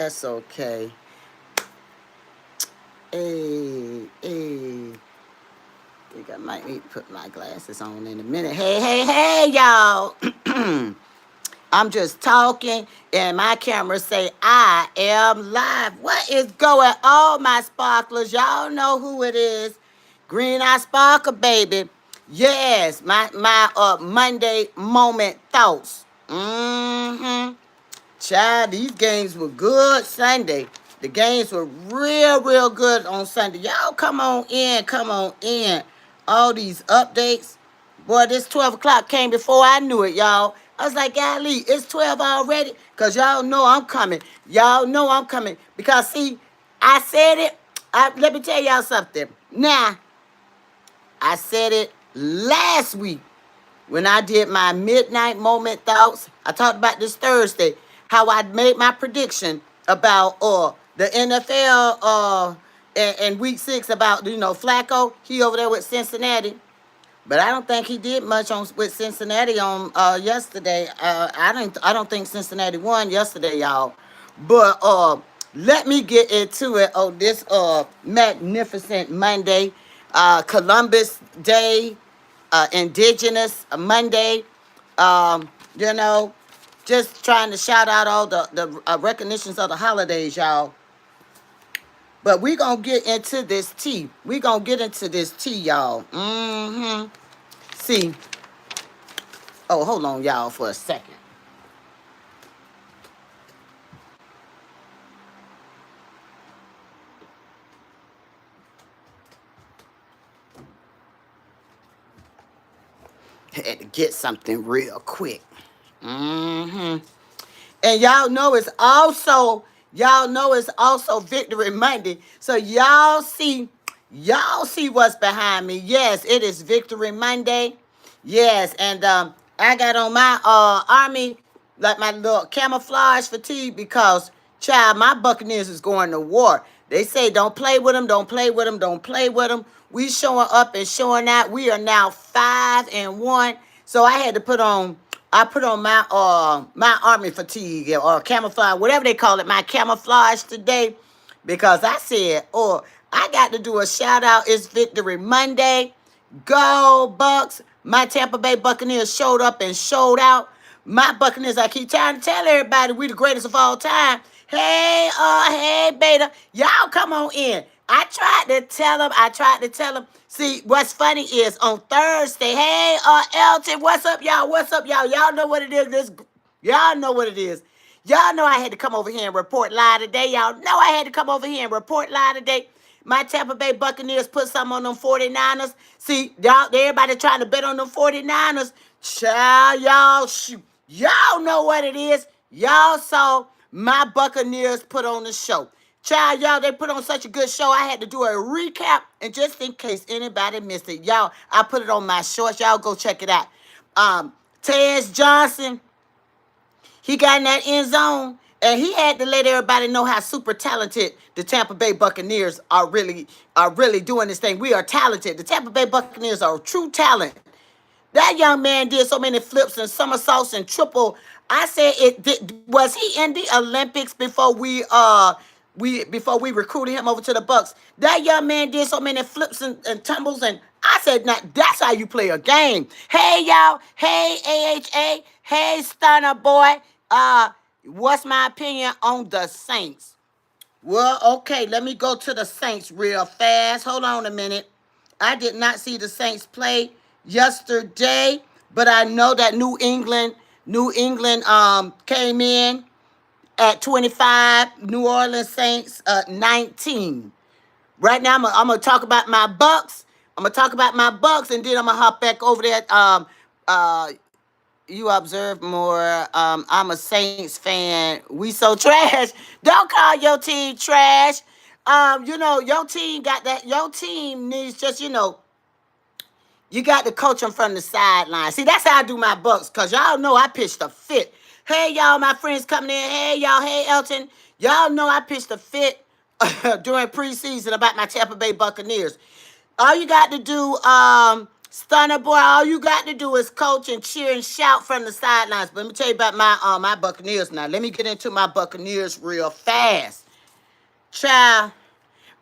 That's okay. Hey. I think I might need to put my glasses on in a minute. Hey, y'all. I'm just talking, and my camera say I am live. What is going on, my sparklers? Y'all know who it is. Green Eye Sparkle, baby. Yes, my Monday moment thoughts. Child, these games were good Sunday. The games were real good on Sunday. Y'all come on in, come on in. All these updates. Boy, this 12 o'clock came before I knew it, y'all. I was like, golly, it's 12 already? Because y'all know I'm coming. Y'all know I'm coming. Because, see, I said it. Let me tell y'all something. Now, I said it last week when I did my midnight moment thoughts. I talked about this Thursday, how I made my prediction about the NFL and week 6 about, Flacco. He over there with Cincinnati. But I don't think he did much on with Cincinnati on yesterday. I don't think Cincinnati won yesterday, y'all. But let me get into it on this magnificent Monday, Columbus Day, Indigenous Monday. You know, just trying to shout out all the recognitions of the holidays, y'all. But we gonna get into this tea. We gonna get into this tea, y'all. See. Oh, hold on, y'all, for a second. Had to get something real quick. And y'all know it's also Victory Monday. So y'all see what's behind me. Yes, it is Victory Monday. Yes, and I got on my army, like my little camouflage fatigue, because child, my Buccaneers is going to war. They say don't play with them, don't play with them, don't play with them. We showing up and showing out. We are now 5-1. So I put on my army fatigue or camouflage, whatever they call it, my camouflage today, because I said, I got to do a shout out. It's Victory Monday. Go Bucks. My Tampa Bay Buccaneers showed up and showed out. My Buccaneers, I keep trying to tell everybody we the greatest of all time. Hey, Beta, y'all come on in. I tried to tell them. See, what's funny is on Thursday, hey, Elton, what's up, y'all? What's up, y'all? Y'all know what it is. Y'all know what it is. Y'all know I had to come over here and report live today. Y'all know I had to come over here and report live today. My Tampa Bay Buccaneers put something on them 49ers. See, y'all, everybody trying to bet on them 49ers. Child, y'all, shoot. Y'all know what it is. Y'all saw my Buccaneers put on the show. Child, y'all, they put on such a good show. I had to do a recap. And just in case anybody missed it, y'all, I put it on my shorts. Y'all go check it out. Tez Johnson, he got in that end zone, and he had to let everybody know how super talented the Tampa Bay Buccaneers are really doing this thing. We are talented. The Tampa Bay Buccaneers are a true talent. That young man did so many flips and somersaults and triple. I said, was he in the Olympics before we recruited him over to the Bucks? That young man did so many flips and tumbles, and I said, now that's how you play a game. Hey y'all, hey AHA, hey Stunner Boy. What's my opinion on the Saints? Well, okay, let me go to the Saints real fast. Hold on a minute. I did not see the Saints play yesterday, but I know that New England came in at 25, New Orleans Saints 19. Right now, I'm gonna talk about my Bucks. And then I'm gonna hop back over there. Uh, you observe more. I'm a Saints fan. We so trash. Don't call your team trash. Your team got that. Your team needs just, you got to coach them from the sideline. See, that's how I do my Bucks, because y'all know I pitched a fit. Hey, y'all, my friends coming in. Hey, y'all. Hey, Elton. Y'all know I pitched a fit during preseason about my Tampa Bay Buccaneers. All you got to do, Stunner boy, all you got to do is coach and cheer and shout from the sidelines. But let me tell you about my Buccaneers now. Let me get into my Buccaneers real fast. Child,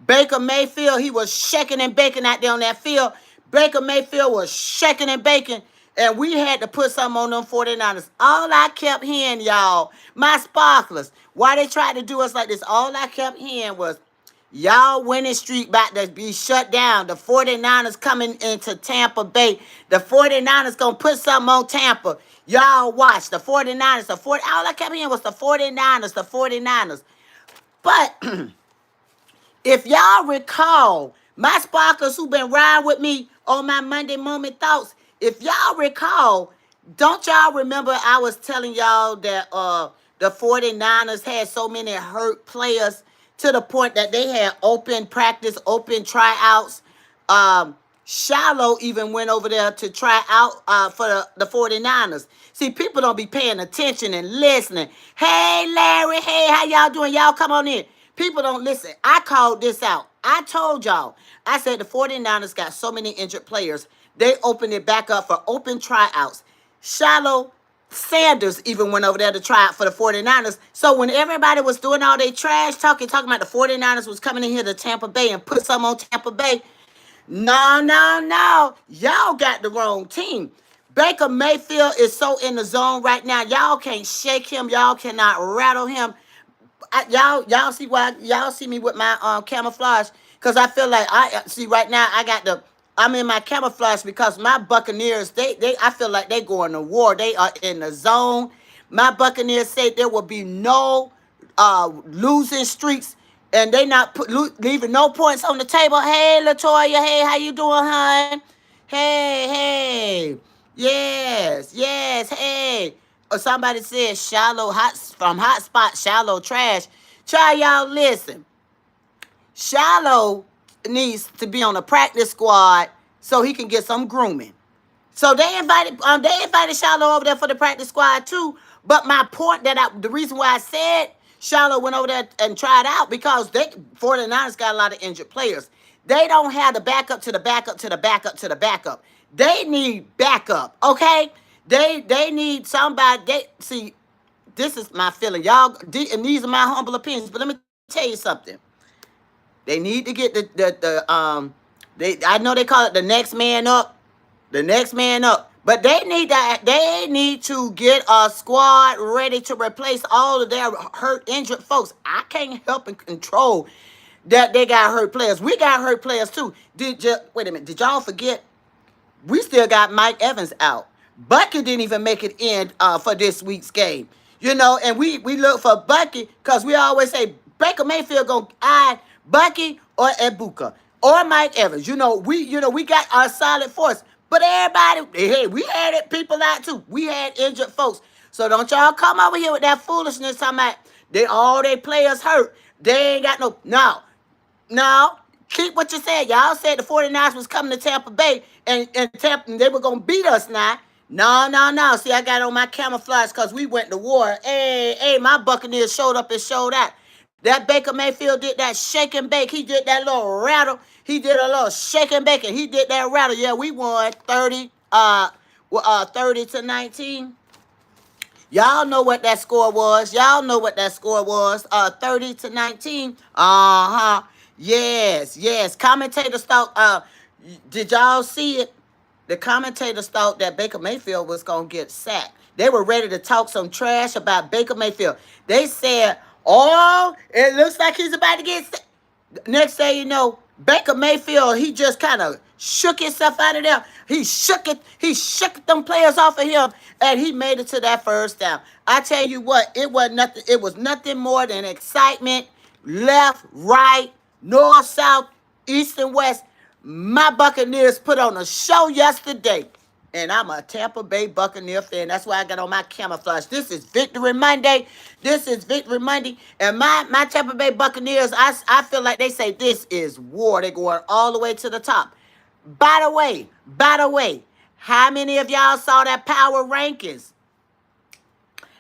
Baker Mayfield, he was shaking and baking out there on that field. Baker Mayfield was shaking and baking, and we had to put something on them 49ers. All I kept hearing, y'all, my sparklers, why they tried to do us like this, all I kept hearing was, y'all winning streak about to be shut down. The 49ers coming into Tampa Bay. The 49ers going to put something on Tampa. Y'all watch. The 49ers, all I kept hearing was the 49ers, the 49ers. But if y'all recall, my sparklers who been riding with me on my Monday Moment Thoughts, if y'all recall, don't y'all remember I was telling y'all that the 49ers had so many hurt players to the point that they had open practice, open tryouts. Shallow even went over there to try out for the 49ers. See, people don't be paying attention and listening. Hey, Larry, hey, how y'all doing? Y'all come on in. People don't listen. I called this out. I told y'all. I said the 49ers got so many injured players. They opened it back up for open tryouts. Shallow Sanders even went over there to try out for the 49ers. So when everybody was doing all their trash talking about the 49ers was coming in here to Tampa Bay and put some on Tampa Bay, no, no, no. Y'all got the wrong team. Baker Mayfield is so in the zone right now. Y'all can't shake him. Y'all cannot rattle him. Y'all see why y'all see me with my camouflage, because I feel like I see right now I'm in my camouflage because my Buccaneers they I feel like they going to war. They are in the zone. My Buccaneers say there will be no losing streaks, and they not leaving no points on the table. Hey, Latoya, hey, how you doing, hon? Hey, hey, yes, yes, hey. Or somebody said shallow from hot spot, shallow trash. Try y'all listen. Shallow needs to be on a practice squad so he can get some grooming. So they invited Shallow over there for the practice squad too. But my point the reason why I said Shallow went over there and tried out, because 49ers got a lot of injured players. They don't have the backup to the backup to the backup to the backup. They need backup, okay? They need somebody. See, this is my feeling, y'all, and these are my humble opinions. But let me tell you something. They need to get I know they call it the next man up. The next man up. But they need to get a squad ready to replace all of their hurt, injured folks. I can't help and control that they got hurt players. We got hurt players too. Wait a minute. Did y'all forget? We still got Mike Evans out. Bucky didn't even make it in for this week's game. You know, and we look for Bucky because we always say Baker Mayfield gonna eye Bucky or Ebuka or Mike Evans. We got our solid force. But everybody, hey, we had people out too. We had injured folks. So don't y'all come over here with that foolishness talking about all their players hurt. They ain't got no. Keep what you said. Y'all said the 49ers was coming to Tampa Bay and Tampa, and they were going to beat us now. No. See, I got on my camouflage because we went to war. Hey, my Buccaneers showed up and showed out. That Baker Mayfield did that shake and bake. He did that little rattle. He did a little shake and bake, and he did that rattle. Yeah, we won 30 to 19. Y'all know what that score was. 30 to 19. Uh-huh. Yes. Commentators thought, did y'all see it? The commentators thought that Baker Mayfield was going to get sacked. They were ready to talk some trash about Baker Mayfield. They said, oh, it looks like he's about to get sacked. Next thing you know, Baker Mayfield, he just kind of shook himself out of there. He shook them players off of him, and he made it to that first down. I tell you what, it was nothing more than excitement. Left, right, north, south, east, and west. My Buccaneers put on a show yesterday. And I'm a Tampa Bay Buccaneer fan. That's why I got on my camouflage. This is Victory Monday. And my Tampa Bay Buccaneers, I feel like they say this is war. They're going all the way to the top. By the way, how many of y'all saw that power rankings?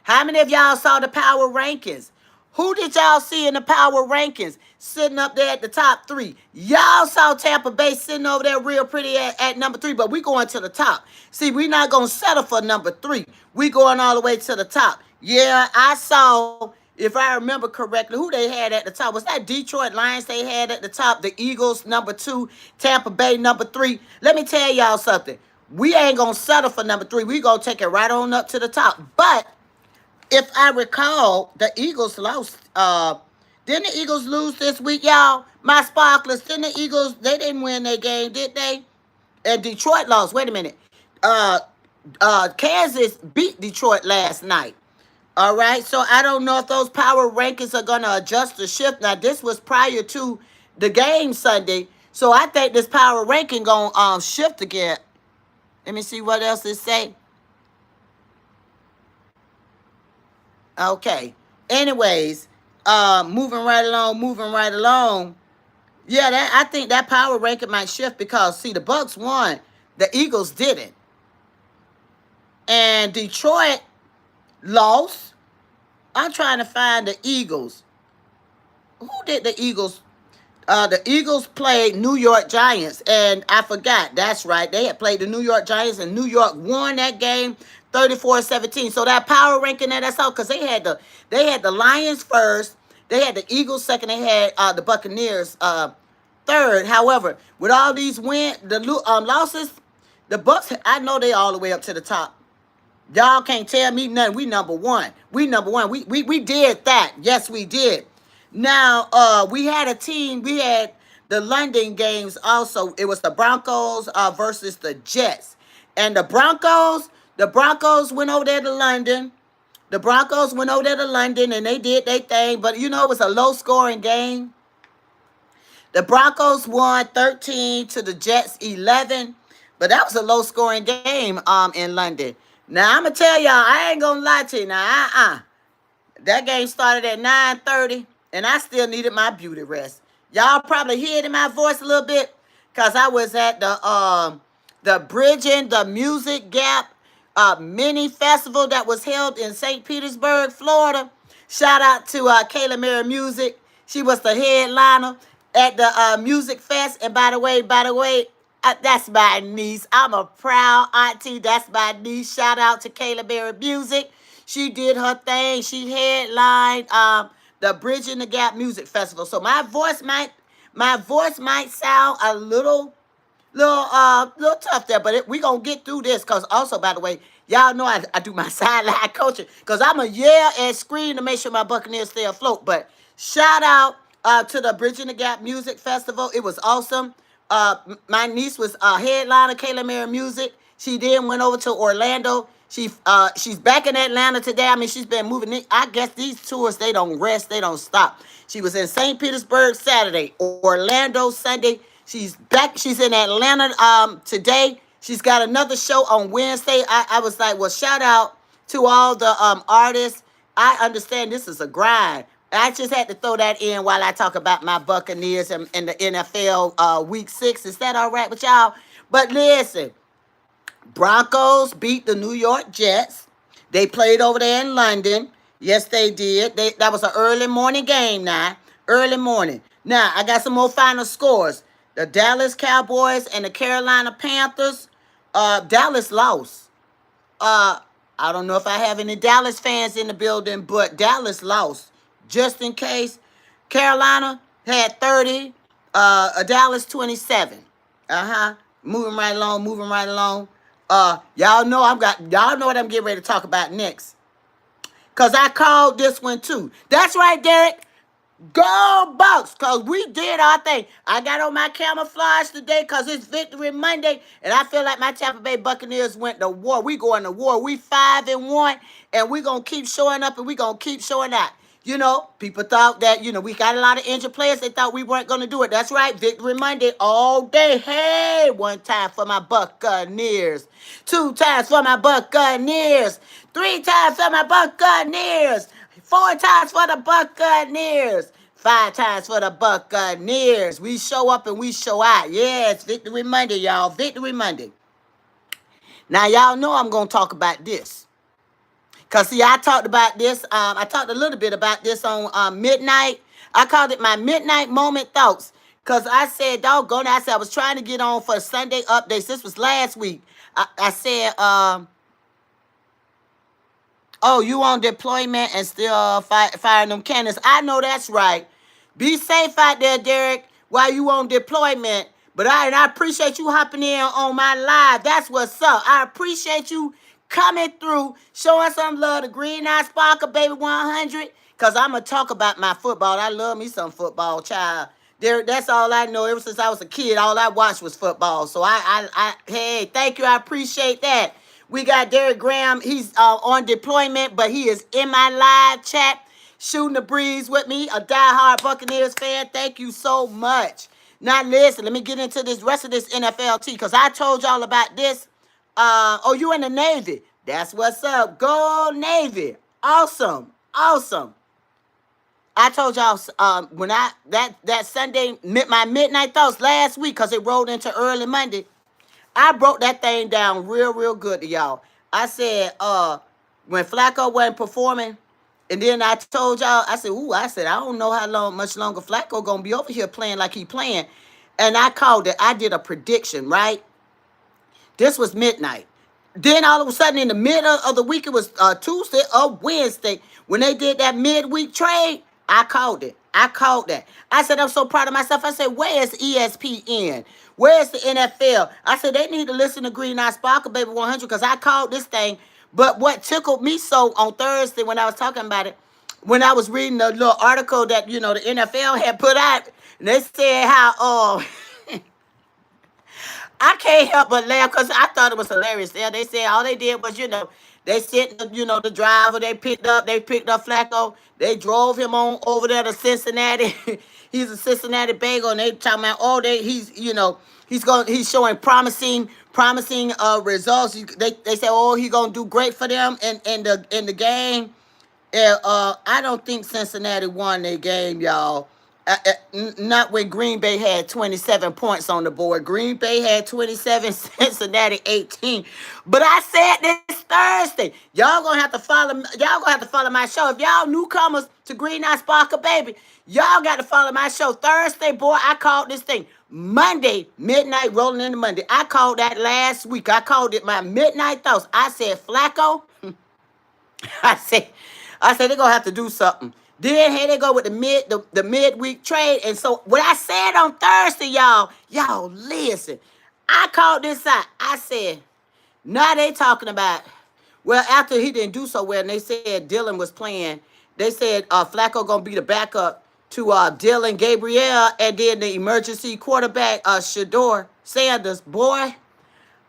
How many of y'all saw the power rankings? Who did y'all see in the power rankings sitting up there at the top three? Y'all saw Tampa Bay sitting over there real pretty at number three, but we going to the top. See, we not going to settle for number three. We going all the way to the top. Yeah, I saw, if I remember correctly, who they had at the top. Was that Detroit Lions they had at the top? The Eagles, number two. Tampa Bay, number three. Let me tell y'all something. We ain't going to settle for number three. We going to take it right on up to the top. But if I recall, the Eagles lost. Didn't the Eagles lose this week, y'all? My sparklers, didn't the Eagles, they didn't win their game, did they? And Detroit lost. Wait a minute. Uh, Kansas beat Detroit last night. All right. So I don't know if those power rankings are going to adjust the shift. Now, this was prior to the game Sunday. So I think this power ranking going to shift again. Let me see what else it say. Okay. Anyways, moving right along, moving right along. Yeah, I think that power ranking might shift because see, the Bucks won, the Eagles didn't, and Detroit lost. I'm trying to find the Eagles. Who did the Eagles? The Eagles played New York Giants, and I forgot. That's right. They had played the New York Giants, and New York won that game 34-17. So that power ranking there, that's all because they had the Lions first, they had the Eagles second, they had the Buccaneers third. However, with all these losses, the Bucks, I know they all the way up to the top. Y'all can't tell me nothing. We number one. We number one. We did that. Yes, we did. Now, we had a team. We had the London games also. It was the Broncos versus the Jets. And the Broncos went over there to London. The Broncos went over there to London and they did their thing. But, it was a low-scoring game. The Broncos won 13 to the Jets 11. But that was a low-scoring game in London. Now, I'm going to tell y'all, I ain't going to lie to you. Now, that game started at 9:30, and I still needed my beauty rest. Y'all probably hear it in my voice a little bit because I was at the Bridging the Music Gap mini festival that was held in St. Petersburg, Florida. Shout out to Kayla Mary Music. She was the headliner at the Music Fest. And by the way, that's my niece. I'm a proud auntie. That's my niece. Shout out to Kayla Mary Music. She did her thing. She headlined the Bridging the Gap Music Festival. So my voice might sound a little tough there, but we gonna get through this. Cause also, by the way, y'all know I do my sideline coaching. Cause I'm a yell and scream to make sure my Buccaneers stay afloat. But shout out to the Bridging the Gap Music Festival. It was awesome. My niece was headliner, Kayla Mary Music. She then went over to Orlando. She's back in Atlanta today. I mean, she's been moving. I guess these tours, they don't rest, they don't stop. She was in St. Petersburg Saturday, Orlando Sunday. She's back. She's in Atlanta today. She's got another show on Wednesday. I was like, well, shout out to all the artists. I understand this is a grind. I just had to throw that in while I talk about my Buccaneers and the NFL Week 6. Is that all right with y'all? But listen, Broncos beat the New York Jets. They played over there in London. Yes, they did. That was an early morning game now. Early morning. Now, I got some more final scores. The Dallas Cowboys and the Carolina Panthers. Dallas lost. I don't know if I have any Dallas fans in the building, but Dallas lost. Just in case, Carolina had 30, Dallas 27. Moving right along. Y'all know what I'm getting ready to talk about next. Cause I called this one too. That's right, Derek. Go Bucks, cause we did our thing. I got on my camouflage today cause it's Victory Monday, and I feel like my Tampa Bay Buccaneers went to war. We going to war. We 5-1, and we gonna keep showing up, and we gonna keep showing out. People thought that, we got a lot of injured players. They thought we weren't going to do it. That's right. Victory Monday all day. Hey, 1 time for my Buccaneers. 2 times for my Buccaneers. 3 times for my Buccaneers. 4 times for the Buccaneers. 5 times for the Buccaneers. We show up and we show out. Yeah, it's Victory Monday, y'all. Victory Monday. Now, y'all know I'm going to talk about this. Because, see, I talked about this. I talked a little bit about this on Midnight. I called it my Midnight Moment Thoughts. Because I said, doggone it, I said I was trying to get on for Sunday updates. This was last week. I said, oh, you on deployment and still firing them cannons. I know that's right. Be safe out there, Derek, while you on deployment. But I appreciate you hopping in on my live. That's what's up. I appreciate you coming through, showing some love to Green Eye Sparkle, baby 100. Because I'm going to talk about my football. I love me some football, child. Derek, that's all I know. Ever since I was a kid, all I watched was football. So hey, thank you. I appreciate that. We got Derek Graham. He's on deployment, but he is in my live chat, shooting the breeze with me, a diehard Buccaneers fan. Thank you so much. Now, listen, let me get into this rest of this NFL tea, because I told y'all about this. Oh, you in the Navy. That's what's up. Go Navy. Awesome. Awesome. I told y'all when that Sunday, my midnight thoughts last week, because it rolled into early Monday, I broke that thing down real good to y'all. I said, when Flacco wasn't performing, and then I told y'all, I said, I don't know how much longer Flacco gonna be over here playing like he playing. And I called it. I did a prediction, right? This was midnight. Then all of a sudden in the middle of the week, it was Tuesday or Wednesday, when they did that midweek trade, I called it. I called that. I said, I'm so proud of myself. I said, where's ESPN? Where's the NFL? I said, they need to listen to Green Eye Sparkle, baby 100, because I called this thing. But what tickled me so on Thursday when I was talking about it, when I was reading the little article that, the NFL had put out, and they said how, I can't help but laugh because I thought it was hilarious. Yeah, they said all they did was, they sent, the driver, they picked up Flacco. They drove him on over there to Cincinnati. He's a Cincinnati Bagel, and they talking about, he's showing promising results. They say, oh, he's gonna do great for them in the game. I don't think Cincinnati won their game, y'all. Not when Green Bay had 27 points on the board. Green Bay had 27, Cincinnati 18. But I said this Thursday, y'all gonna have to follow. Y'all gonna have to follow my show. If y'all newcomers to Green Eye Sparkle, baby, y'all got to follow my show. Thursday, boy, I called this thing. Monday, midnight rolling into Monday. I called that last week. I called it my midnight thoughts. I said, Flacco. I said they're gonna have to do something. Then here they go with the midweek trade. And so what I said on Thursday, y'all listen. I called this out. I said, now they talking about, well, after he didn't do so well, and they said Dylan was playing, they said Flacco gonna be the backup to Dylan Gabriel, and then the emergency quarterback, Shador Sanders. Boy,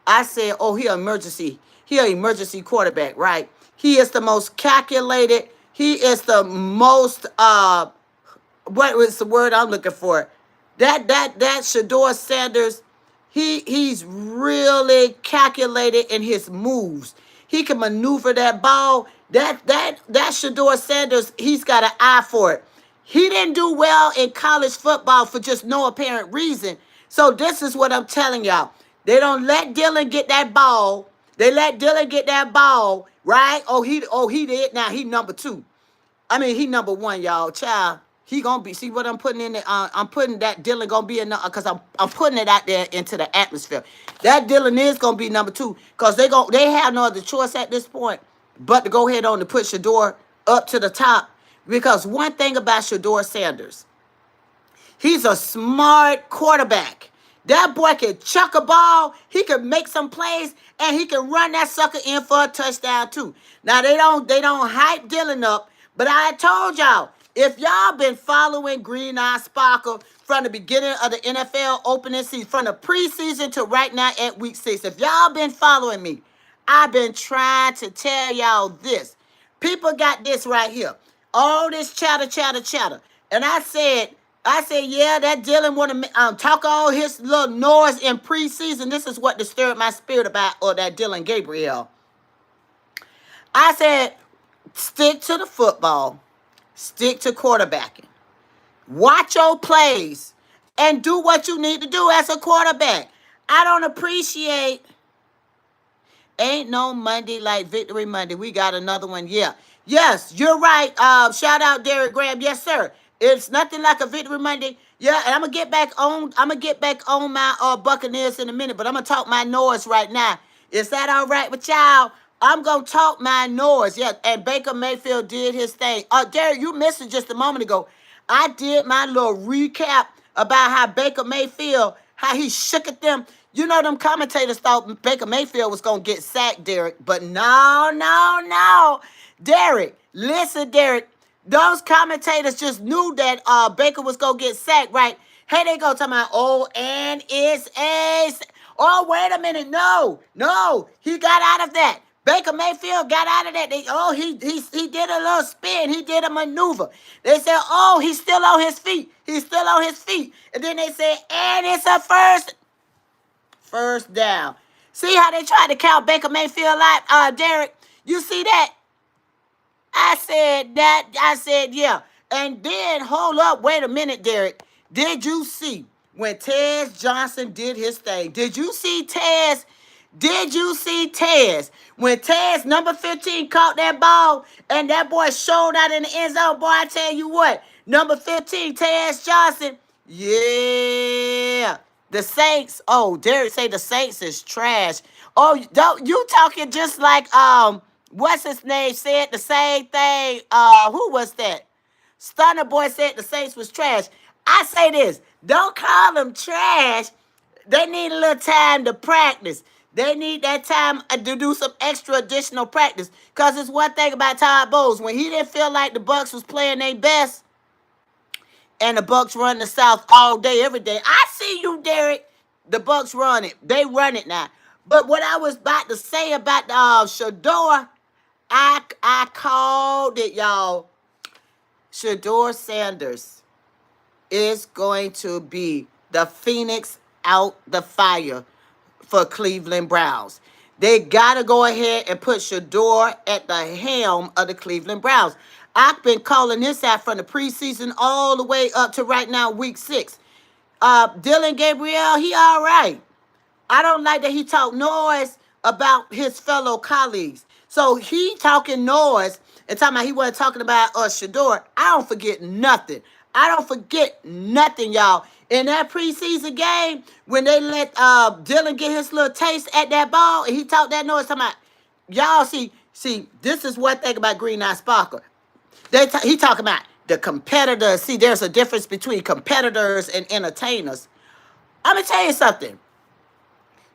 I said, oh, he an emergency quarterback, right? He is the most calculated. He is the most what was the word I'm looking for? That Shador Sanders, he's really calculated in his moves. He can maneuver that ball. That Shador Sanders, he's got an eye for it. He didn't do well in college football for just no apparent reason. So this is what I'm telling y'all. They don't let Dylan get that ball. They let Dylan get that ball, right? Oh, he did. Now he number 2. I mean, he number 1, y'all. Child, he gonna be. See what I'm putting in there? I'm putting that Dylan gonna be in because I'm putting it out there into the atmosphere. That Dylan is gonna be number 2 because they have no other choice at this point but to go ahead on to put Shador up to the top. Because one thing about Shador Sanders, he's a smart quarterback. That boy can chuck a ball, he can make some plays, and he can run that sucker in for a touchdown too. Now they don't hype Dylan up, but I told y'all, if y'all been following Green Eye Sparkle from the beginning of the NFL opening season, from the preseason to right now at week 6, if y'all been following me, I've been trying to tell y'all this. People got this right here. All this chatter. And I said, yeah, that Dylan want to talk all his little noise in preseason. This is what disturbed my spirit about that Dylan Gabriel. I said, stick to the football. Stick to quarterbacking. Watch your plays and do what you need to do as a quarterback. I don't appreciate Ain't no Monday like Victory Monday. We got another one. Yeah. Yes, you're right. Shout out Derek Graham. Yes, sir. It's nothing like a Victory Monday. Yeah, and I'm gonna get back on my Buccaneers in a minute, but I'm gonna talk my noise right now. Is that all right with y'all? I'm gonna talk my noise. Yeah, and Baker Mayfield did his thing. Derek, you missed it just a moment ago. I did my little recap about how Baker Mayfield, how he shook at them. You know, them commentators thought Baker Mayfield was going to get sacked, Derek. But no, no, no. Derek, listen, Derek. Those commentators just knew that Baker was going to get sacked, right? Hey, they go talking about, oh, and it's a... Oh, wait a minute. No, no. He got out of that. Baker Mayfield got out of that. He did a little spin. He did a maneuver. They said, oh, he's still on his feet. He's still on his feet. And then they said, and it's a first down. See how they tried to count Baker Mayfield out, Derek? You see that? I said, yeah. And then, hold up, wait a minute, Derek. Did you see when Tez Johnson did his thing? Did you see Tez? Did you see Tez? When Tez, number 15, caught that ball and that boy showed out in the end zone, boy, I tell you what, number 15, Tez Johnson, yeah. The Saints, oh, Derek say the Saints is trash. Oh, don't you talking just like what's his name said the same thing. Who was that? Stunner Boy said the Saints was trash. I say this, don't call them trash. They need a little time to practice. They need that time to do some extra additional practice. Because it's one thing about Todd Bowles. When he didn't feel like the Bucs was playing their best, and the Bucs run the South all day, every day. I see you, Derek. The Bucs run it. They run it now. But what I was about to say about Shador, I called it, y'all. Shador Sanders is going to be the Phoenix out the fire for Cleveland Browns. They got to go ahead and put Shador at the helm of the Cleveland Browns. I've been calling this out from the preseason all the way up to right now, week 6. Dylan Gabriel, he all right. I don't like that he talk noise about his fellow colleagues. So he talking noise and talking about he wasn't talking about Shador. I don't forget nothing. I don't forget nothing, y'all. In that preseason game, when they let Dylan get his little taste at that ball, and he talked that noise, talking about, y'all see, this is one thing about Green Eye Sparkle. He talking about the competitors. See, there's a difference between competitors and entertainers. I'm going to tell you something.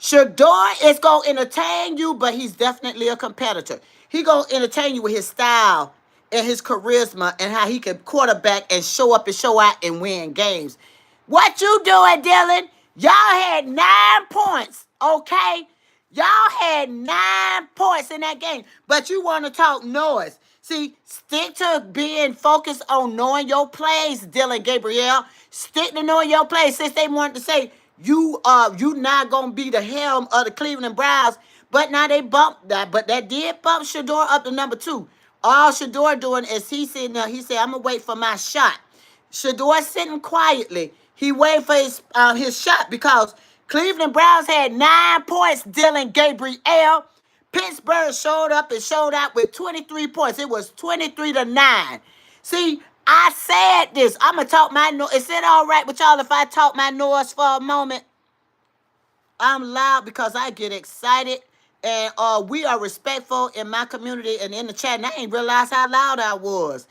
Shador is going to entertain you, but he's definitely a competitor. He going to entertain you with his style and his charisma and how he can quarterback and show up and show out and win games. What you doing, Dylan? Y'all had 9 points, okay? Y'all had 9 points in that game, but you want to talk noise. See, stick to being focused on knowing your plays, Dylan Gabriel. Stick to knowing your plays. Since they wanted to say you not gonna be the helm of the Cleveland Browns, but now they bumped that. But that did bump Shador up to number 2. All Shador doing is he sitting there. He said, "I'm gonna wait for my shot." Shador sitting quietly. He waited for his shot because Cleveland Browns had 9 points. Dylan Gabriel. Pittsburgh showed up and showed out with 23 points. It was 23-9. See, I said this. I'm going to talk my noise. Is it all right with y'all if I talk my noise for a moment? I'm loud because I get excited. And we are respectful in my community and in the chat. And I didn't realize how loud I was.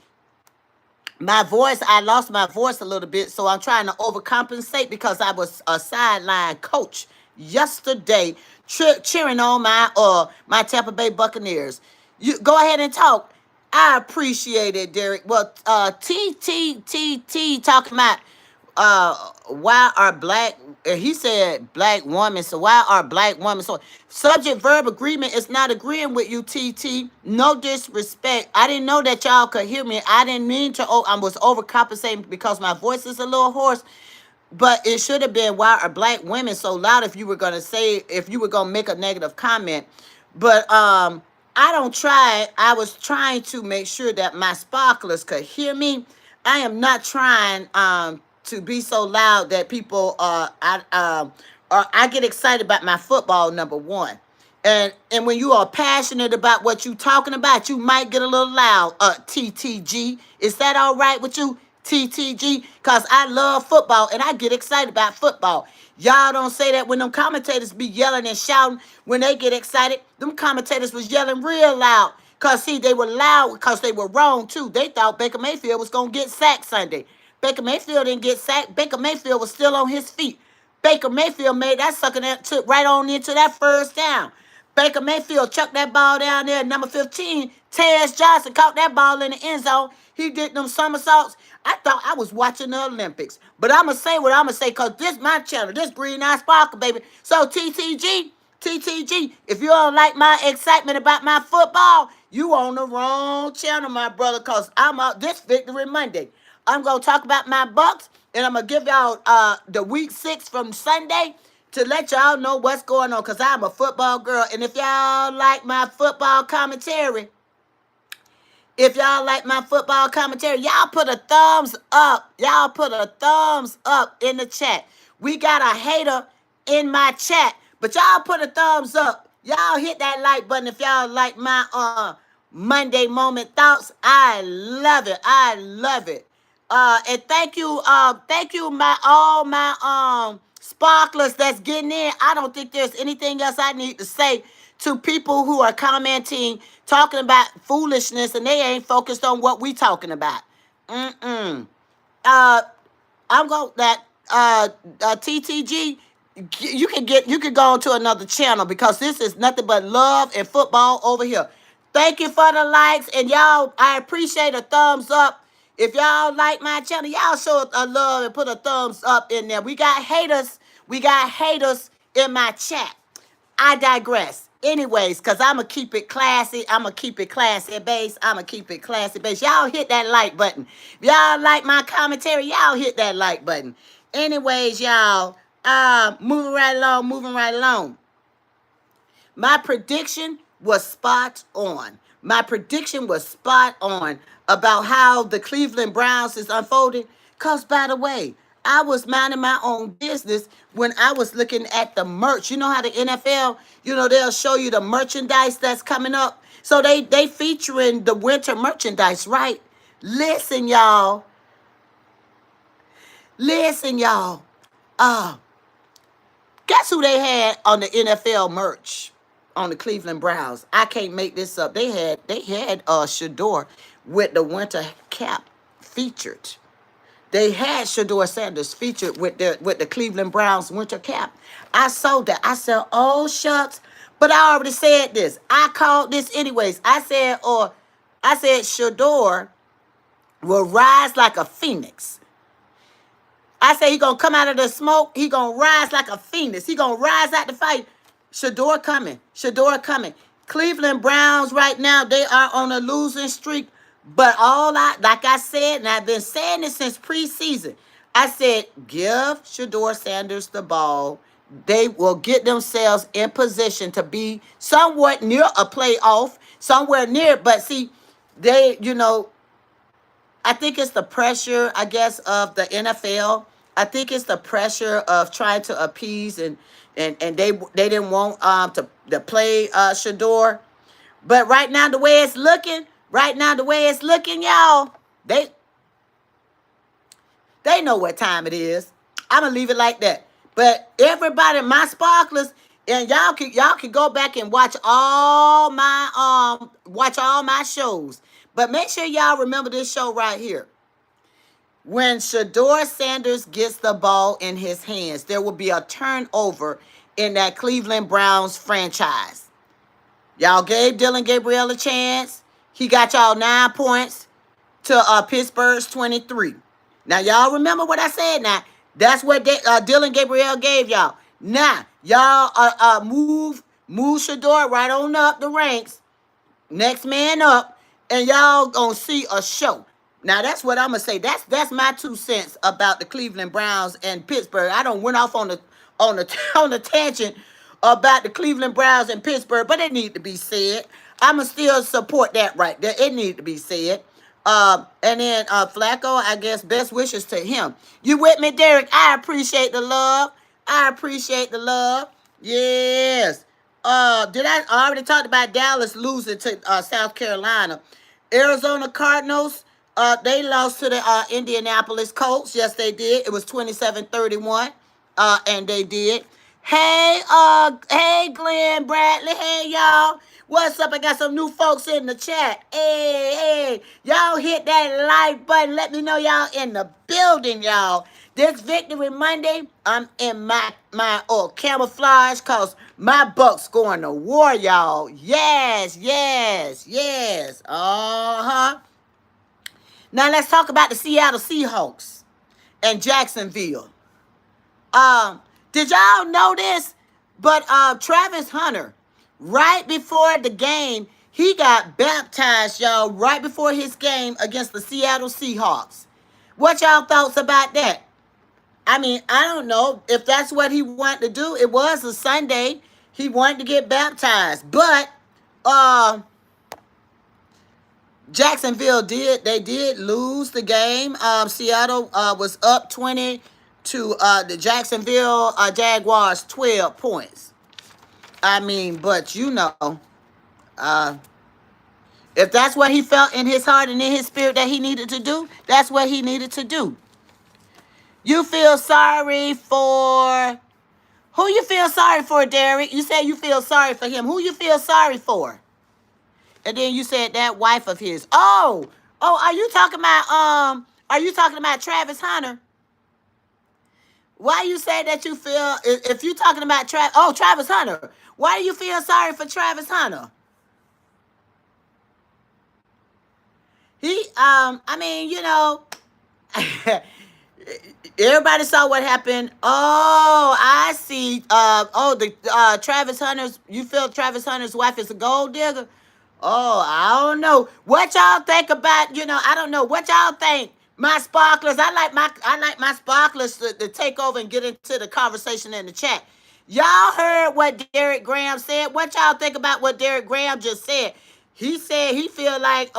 I lost my voice a little bit. So I'm trying to overcompensate because I was a sideline coach yesterday cheering on my Tampa Bay Buccaneers. You go ahead and talk. I appreciate it, Derek. Well, T talking about why are black? He said black women. So why are black women? So subject verb agreement is not agreeing with you, TT. No disrespect. I didn't know that y'all could hear me. I didn't mean to. I was overcompensating because my voice is a little hoarse. But it should have been, why are black women so loud if you were going to make a negative comment. But I was trying to make sure that my sparklers could hear me. I am not trying to be so loud that people I get excited about my football, number 1. And when you are passionate about what you talking about, you might get a little loud. TTG, is that all right with you, TTG? Cause I love football and I get excited about football. Y'all don't say that when them commentators be yelling and shouting when they get excited. Them commentators was yelling real loud. Cause see, they were loud because they were wrong too. They thought Baker Mayfield was gonna get sacked Sunday. Baker Mayfield didn't get sacked. Baker Mayfield was still on his feet. Baker Mayfield made that sucker that took right on into that first down. Baker Mayfield chucked that ball down there, number 15. Tez Johnson caught that ball in the end zone. He did them somersaults. I thought I was watching the Olympics. But I'm going to say what I'm going to say because this my channel. This Green Eye Sparkle, baby. So, TTG, if you don't like my excitement about my football, you on the wrong channel, my brother, because I'm out this Victory Monday. I'm going to talk about my Bucks, and I'm going to give y'all the week 6 from Sunday to let y'all know what's going on because I'm a football girl. And if y'all like my football commentary, y'all put a thumbs up. Y'all put a thumbs up in the chat. We got a hater in my chat, but y'all put a thumbs up. Y'all hit that like button if y'all like my Monday moment thoughts. I love it. I love it. And thank you, all my sparklers that's getting in. I don't think there's anything else I need to say to people who are commenting, talking about foolishness, and they ain't focused on what we talking about. I'm going that TTG. You can go to another channel because this is nothing but love and football over here. Thank you for the likes, and y'all, I appreciate a thumbs up. If y'all like my channel, y'all show a love and put a thumbs up in there. We got haters. We got haters in my chat. I digress. Anyways, because I'm going to keep it classy. I'm going to keep it classy base. I'm going to keep it classy base. Y'all hit that like button. If y'all like my commentary, y'all hit that like button. Anyways, y'all, moving right along. My prediction was spot on. About how the Cleveland Browns is unfolding. Because, by the way, I was minding my own business when I was looking at the merch. You know how the NFL, they'll show you the merchandise that's coming up. So they featuring the winter merchandise, right? Listen, y'all. Guess who they had on the NFL merch on the Cleveland Browns? I can't make this up. They had Shador with the winter cap featured. They had Shador Sanders featured with the Cleveland Browns winter cap. I saw that. I said, "Oh shucks," but I already said this. I called this anyways. I said Shador will rise like a phoenix. I say he gonna come out of the smoke. He gonna rise like a phoenix. He gonna rise out the fight. Shador coming. Cleveland Browns right now, they are on a losing streak. But like I said, and I've been saying this since preseason, I said, give Shador Sanders the ball. They will get themselves in position to be somewhat near a playoff, somewhere near. But see, I think it's the pressure, I guess, of the NFL. I think it's the pressure of trying to appease and they didn't want to play Shador. But right now the way it's looking, y'all, they know what time it is. I'm gonna leave it like that. But everybody, my sparklers, and y'all can go back and watch all my shows. But make sure y'all remember this show right here. When Shador Sanders gets the ball in his hands, there will be a turnover in that Cleveland Browns franchise. Y'all gave Dylan Gabriel a chance. He got y'all 9 points to Pittsburgh's 23. Now, y'all remember what I said now. That's what Dylan Gabriel gave y'all. Now, y'all move Shador right on up the ranks. Next man up. And y'all gonna see a show. Now that's what I'm gonna say. That's my 2 cents about the Cleveland Browns and Pittsburgh. I don't went off on the tangent about the Cleveland Browns and Pittsburgh, but it need to be said. I'ma still support that right there. It need to be said. And then Flacco, I guess best wishes to him. You with me, Derek? I appreciate the love. Yes. Did I already talked about Dallas losing to South Carolina? Arizona Cardinals, they lost to the Indianapolis Colts. Yes, they did. It was 27-31. And they did. Hey, Glenn Bradley. Hey, y'all. What's up? I got some new folks in the chat. Hey, y'all hit that like button. Let me know y'all in the building, y'all. This Victory Monday, I'm in my camouflage cause my Bucks going to war, y'all. Yes, yes, yes. Uh-huh. Now let's talk about the Seattle Seahawks and Jacksonville. Um, did y'all know this? But Travis Hunter, right before the game, he got baptized, y'all, right before his game against the Seattle Seahawks. What y'all thoughts about that? I mean, I don't know if that's what he wanted to do. It was a Sunday. He wanted to get baptized. But Jacksonville did lose the game. Seattle was up 20 to the Jacksonville Jaguars 12 points. I mean, but uh, if that's what he felt in his heart and in his spirit that he needed to do, that's what he needed to do. You feel sorry for who you feel sorry for, Derek? You said you feel sorry for him. Who you feel sorry for? And then you said that wife of his. Oh, are you talking about Travis Hunter? Why you say that you feel if you talking about Travis Hunter? Why do you feel sorry for Travis Hunter? I mean, everybody saw what happened. Oh, I see. The Travis Hunter's. You feel Travis Hunter's wife is a gold digger? Oh, I don't know. What y'all think about? I don't know. What y'all think? My sparklers. I like my sparklers to take over and get into the conversation in the chat. Y'all heard what Derek Graham said. What y'all think about what Derek Graham just said? He said he feel like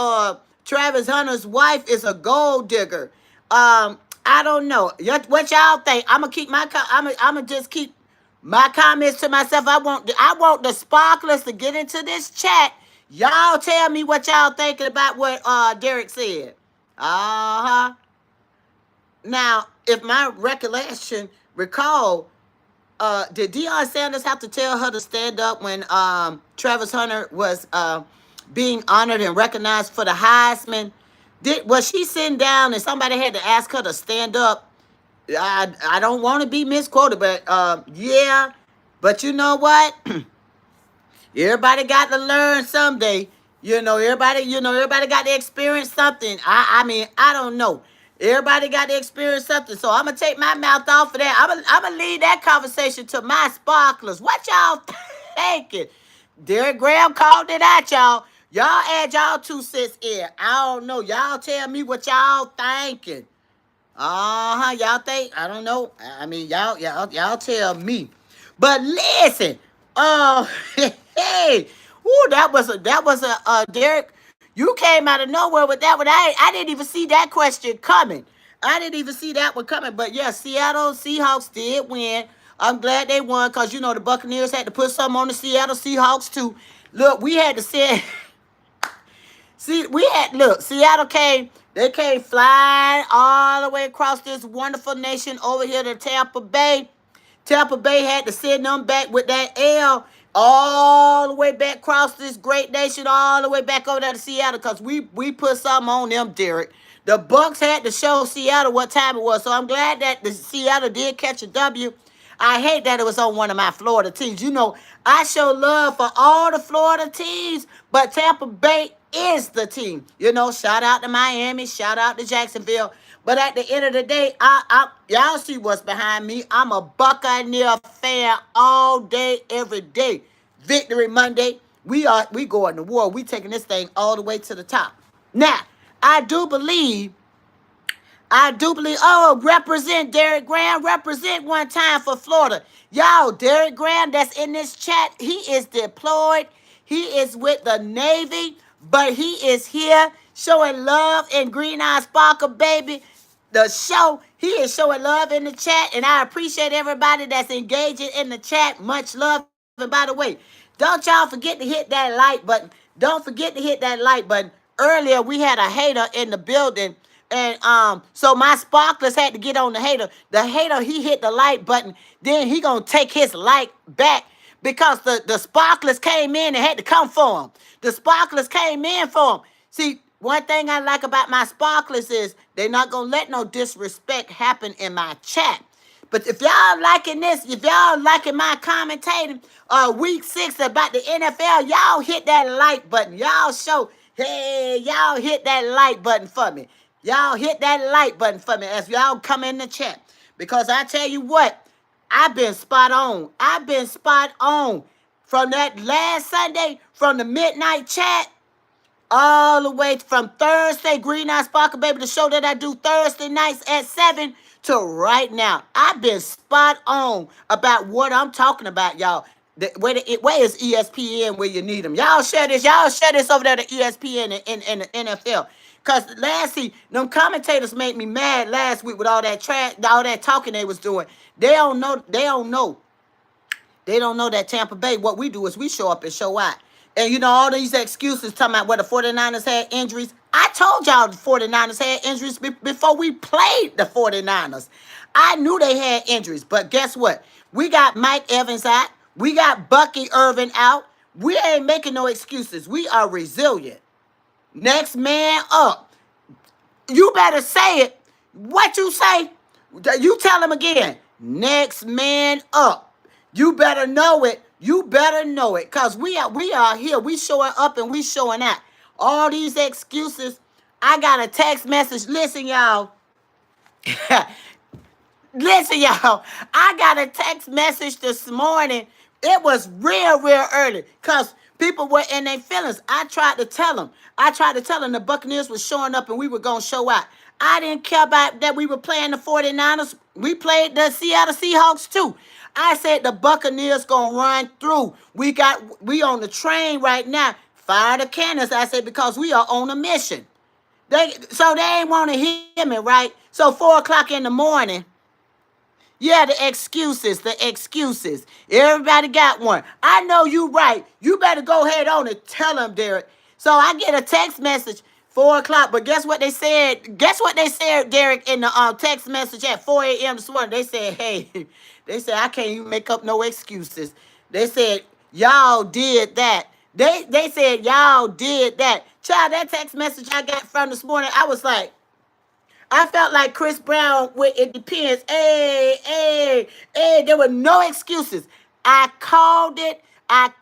Travis Hunter's wife is a gold digger. I don't know. What y'all think? I'm gonna just keep my comments to myself. I want the sparklers to get into this chat. Y'all tell me what y'all thinking about what Derek said. Uh-huh. Now, if my recollection recall, did Deion Sanders have to tell her to stand up when Travis Hunter was being honored and recognized for the Heisman? Was she sitting down and somebody had to ask her to stand up? I don't want to be misquoted, but yeah. But you know what? Everybody got to learn someday. Everybody got to experience something. I mean, I don't know. Everybody got to experience something. So I'm gonna take my mouth off of that. I'm gonna leave that conversation to my sparklers. What y'all thinking? Derek Graham called it out, y'all. Y'all add y'all 2 cents in. I don't know. Y'all tell me what y'all thinking. Uh-huh. Y'all think? I don't know. I mean, y'all tell me. But listen, hey, ooh, that was a Derek. You came out of nowhere with that one. I didn't even see that question coming. I didn't even see that one coming. But yeah, Seattle Seahawks did win. I'm glad they won because the Buccaneers had to put something on the Seattle Seahawks too. Look, we had to say. Seattle they came flying all the way across this wonderful nation over here to Tampa Bay. Tampa Bay had to send them back with that L all the way back across this great nation, all the way back over there to Seattle, because we put something on them, Derek. The Bucks had to show Seattle what time it was, so I'm glad that the Seattle did catch a W. I hate that it was on one of my Florida teams. I show love for all the Florida teams, but Tampa Bay is the team. Shout out to Miami, shout out to Jacksonville. But at the end of the day, y'all see what's behind me. I'm a Buccaneer fan all day, every day. Victory Monday. We going to war. We taking this thing all the way to the top. Now, I do believe, represent Derek Graham, represent one time for Florida. Y'all, Derek Graham that's in this chat, he is deployed. He is with the Navy, but he is here showing love in Green Eye Sparkle, baby. The show, he is showing love in the chat, and I appreciate everybody that's engaging in the chat. Much love. And by the way, Don't y'all forget to hit that like button. Don't forget to hit that like button. Earlier we had a hater in the building, and so my sparklers had to get on the hater. The hater, he hit the like button, then he gonna take his like back because the sparklers came in and had to come for him. The sparklers came in for him. See, one thing I like about my sparklers is they're not gonna let no disrespect happen in my chat. But if y'all liking this, if y'all liking my commentating, week 6 about the NFL, y'all hit that like button. Y'all show, hey, y'all hit that like button for me. Y'all hit that like button for me as y'all come in the chat. Because I tell you what, I've been spot on. I've been spot on from that last Sunday, from the midnight chat, all the way from Thursday, Green Eye Sparkle Baby, the show that I do Thursday nights at 7 to right now. I've been spot on about what I'm talking about, y'all. Where is ESPN where you need them? Y'all share this. Y'all share this over there to ESPN in the NFL. Because them commentators made me mad last week with all that all that talking they was doing. They don't know. They don't know that Tampa Bay, what we do is we show up and show out. And you know, all these excuses talking about where the 49ers had injuries. I told y'all the 49ers had injuries before we played the 49ers. I knew they had injuries, but guess what? We got Mike Evans out. We got Bucky Irvin out. We ain't making no excuses. We are resilient. Next man up. You better say it. What you say? You tell him again. Next man up. You better know it. You better know it. Because we are here. We showing up and we showing out. All these excuses. I got a text message. Listen, y'all. Listen, y'all. I got a text message this morning. It was real early. Because people were in their feelings. I tried to tell them. The Buccaneers was showing up and we were going to show out. I didn't care about that we were playing the 49ers. We played the Seattle Seahawks too. I said the Buccaneers gonna run through. We on the train right now. Fire the cannons, I said, because we are on a mission. They ain't want to hear me, right? So 4 o'clock in the morning. Yeah, the excuses. Everybody got one. I know you right. You better go ahead on and tell them, Derek. So I get a text message 4 o'clock, but guess what they said? Derek, in the text message at 4 a.m. this morning? They said, hey, I can't even make up no excuses. They said, y'all did that. They said, y'all did that. Child, that text message I got from this morning, I was like, I felt like Chris Brown with It Depends. Hey, there were no excuses. I called it. I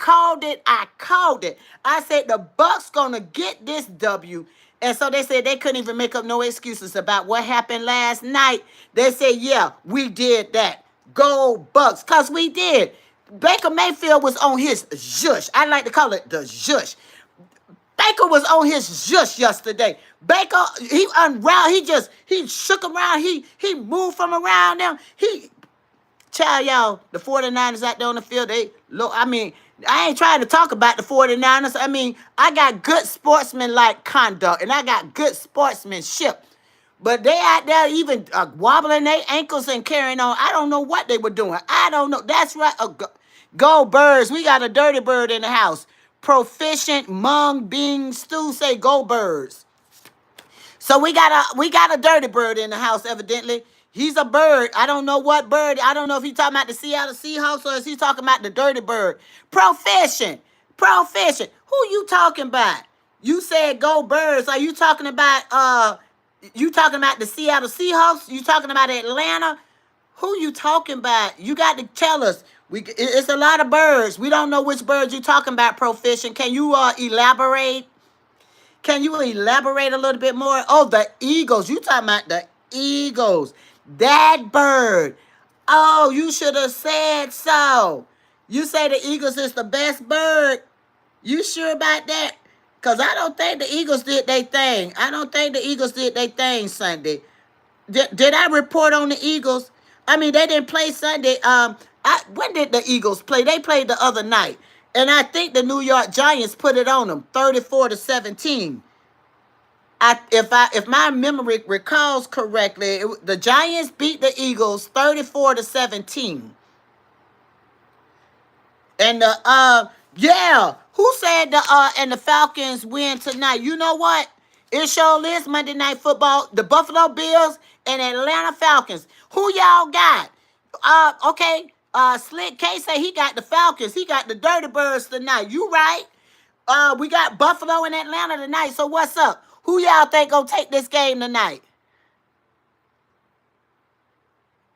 said the Bucks gonna get this W. And so they said they couldn't even make up no excuses about what happened last night. They said, yeah, we did that. Go Bucks. Because we did. Baker Mayfield was on his zhush. I like to call it the zhush. Baker was on his zhush yesterday. Baker, he unround. He shook around. He moved from around them. Child, y'all, the 49ers out there on the field, I ain't trying to talk about the 49ers. I got good sportsman-like conduct, and I got good sportsmanship. But they out there even wobbling their ankles and carrying on. I don't know what they were doing. I don't know. That's right. Go Birds. We got a dirty bird in the house. Proficient Mung Bean Stew say go Birds. So we got a dirty bird in the house, evidently. He's a bird. I don't know what bird. I don't know if he's talking about the Seattle Seahawks or is he talking about the dirty bird. Proficient. Who you talking about? You said go Birds. Are you talking about the Seattle Seahawks? You talking about Atlanta? Who you talking about? You got to tell us. It's a lot of birds. We don't know which birds you talking about, Proficient. Can you elaborate? Can you elaborate a little bit more? Oh, the Eagles. You talking about the Eagles. That bird. Oh, you should have said so. You say the Eagles is the best bird. You sure about that? Because I don't think the Eagles did their thing. Sunday. Did I report on the Eagles? They didn't play Sunday. When did the Eagles play? They played the other night. And I think the New York Giants put it on them, 34-17. If my memory recalls correctly, the Giants beat the Eagles 34-17. And Yeah. Who said the and the Falcons win tonight? You know what? It sure is Monday Night Football. The Buffalo Bills and Atlanta Falcons. Who y'all got? Okay. Slick K say he got the Falcons. He got the Dirty Birds tonight. You right? We got Buffalo and Atlanta tonight. So what's up? Who y'all think gonna take this game tonight?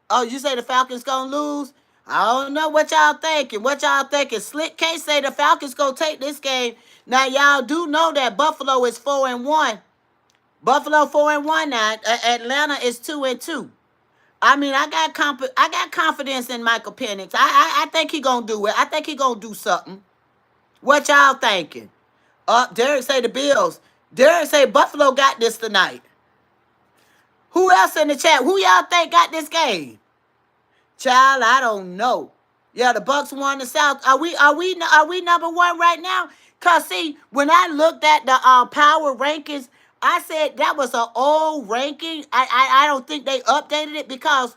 Oh, you say the Falcons gonna lose? I don't know what y'all thinking. What y'all thinking? Slick K say the Falcons gonna take this game. Now y'all do know that Buffalo is 4-1. Buffalo 4-1 now. Atlanta is 2-2. I mean, I got confidence in Michael Penix. I think he gonna do it. I think he gonna do something. What y'all thinking? Derek say the Bills. Derek say Buffalo got this tonight. Who else in the chat? Who y'all think got this game? Child, I don't know. Yeah, the Bucks won the South. Are we number one right now? Cause see, when I looked at the power rankings, I said that was an old ranking. I don't think they updated it because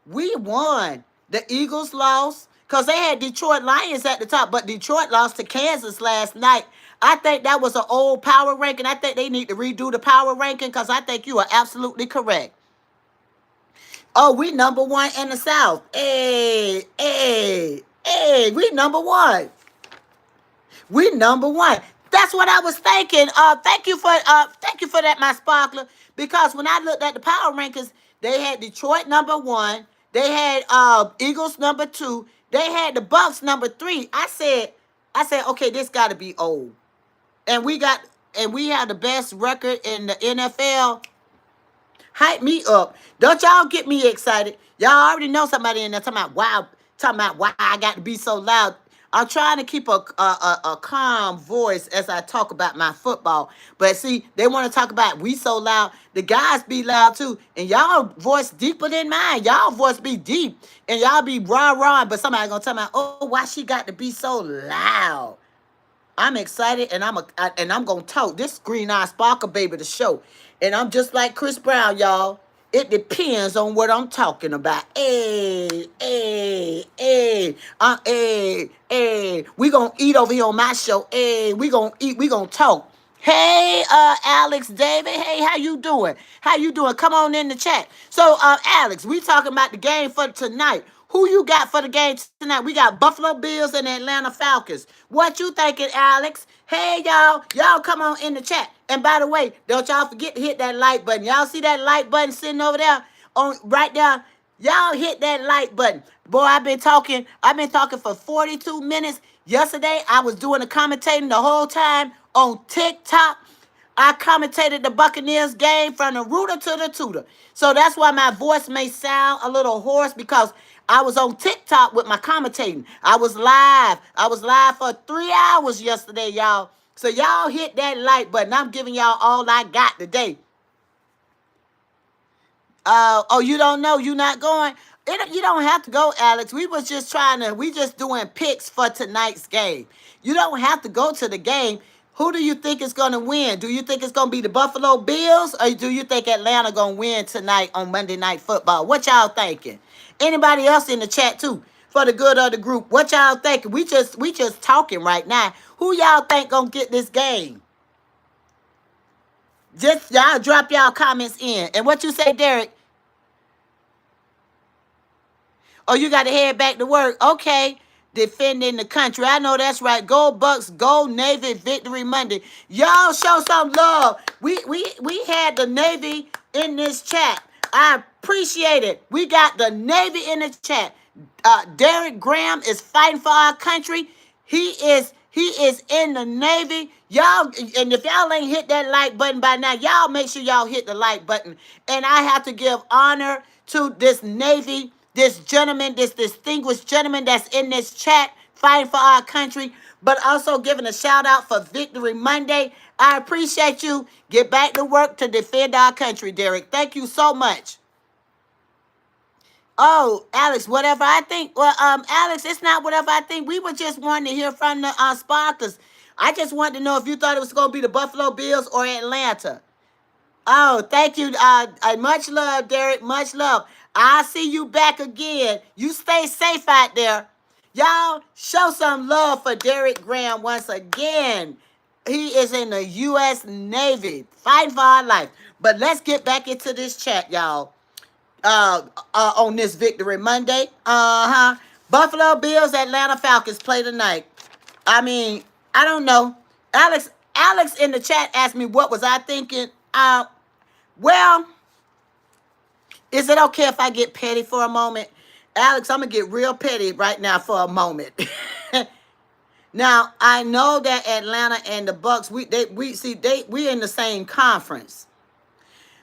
we won. The Eagles lost because they had Detroit Lions at the top, but Detroit lost to Kansas last night. I think that was an old power ranking. I think they need to redo the power ranking because I think you are absolutely correct. Oh, we number one in the South. Hey, hey, hey, we number one. We number one. That's what I was thinking. Thank you for that, my sparkler. Because when I looked at the power rankings, they had Detroit number one. They had Eagles number two. They had the Bucks number three. I said, okay, this got to be old. And we have the best record in the NFL. Hype me up. Don't y'all get me excited. Y'all already know somebody in there talking about why I got to be so loud. I'm trying to keep a calm voice as I talk about my football. But see, they want to talk about we so loud. The guys be loud too. And y'all voice deeper than mine. Y'all voice be deep. And y'all be rah-rah. But somebody gonna tell me, oh, why she got to be so loud? I'm excited and I'm gonna talk. This Green Eye Sparkle baby the show. And I'm just like Chris Brown, y'all. It depends on what I'm talking about. Hey, hey, hey. Hey, hey. We gonna eat over here on my show. Hey, we gonna eat, we gonna talk. Hey, Alex David. Hey, how you doing? How you doing? Come on in the chat. So, Alex, we talking about the game for tonight. Who you got for the game tonight? We got Buffalo Bills and Atlanta Falcons. What you thinking, Alex? Hey, y'all. Y'all come on in the chat. And by the way, don't y'all forget to hit that like button. Y'all see that like button sitting over there on right there? Y'all hit that like button. Boy, I've been talking for 42 minutes. Yesterday, I was doing the commentating the whole time on TikTok. I commentated the Buccaneers game from the rooter to the tutor. So that's why my voice may sound a little hoarse because I was on TikTok with my commentating. I was live. I was live for 3 hours yesterday, y'all. So y'all hit that like button. I'm giving y'all all I got today. Oh, you don't know? You not going? You don't have to go, Alex. We just doing picks for tonight's game. You don't have to go to the game. Who do you think is going to win? Do you think it's going to be the Buffalo Bills or do you think Atlanta going to win tonight on Monday Night Football? What y'all thinking? Anybody else in the chat too? For the good of the group. What y'all thinking? We just talking right now. Who y'all think going to get this game? Just y'all drop y'all comments in. And what you say, Derek? Oh, you got to head back to work. Okay. Defending the country. I know that's right. Go Bucks, go Navy, Victory Monday. Y'all show some love. We had the Navy in this chat. I appreciate it. We got the Navy in the chat. Derek Graham is fighting for our country. He is in the Navy. Y'all, and if y'all ain't hit that like button by now, y'all make sure y'all hit the like button. And I have to give honor to this Navy, this gentleman, this distinguished gentleman that's in this chat fighting for our country, but also giving a shout out for Victory Monday. I appreciate you. Get back to work to defend our country, Derek. Thank you so much. Oh, Alex, whatever I think. Well, Alex, it's not whatever I think. We were just wanting to hear from the Sparkers. I just wanted to know if you thought it was going to be the Buffalo Bills or Atlanta. Oh, thank you. Much love, Derek. Much love. I'll see you back again. You stay safe out there. Y'all show some love for Derek Graham once again. He is in the U.S. Navy, fighting for our life. But let's get back into this chat, y'all. On this Victory Monday. Buffalo Bills, Atlanta Falcons play tonight. I mean, I don't know. Alex in the chat asked me what was I thinking. Well, is it okay if I get petty for a moment? Alex, I'm gonna get real petty right now for a moment. Now, I know that Atlanta and the Bucks, we in the same conference.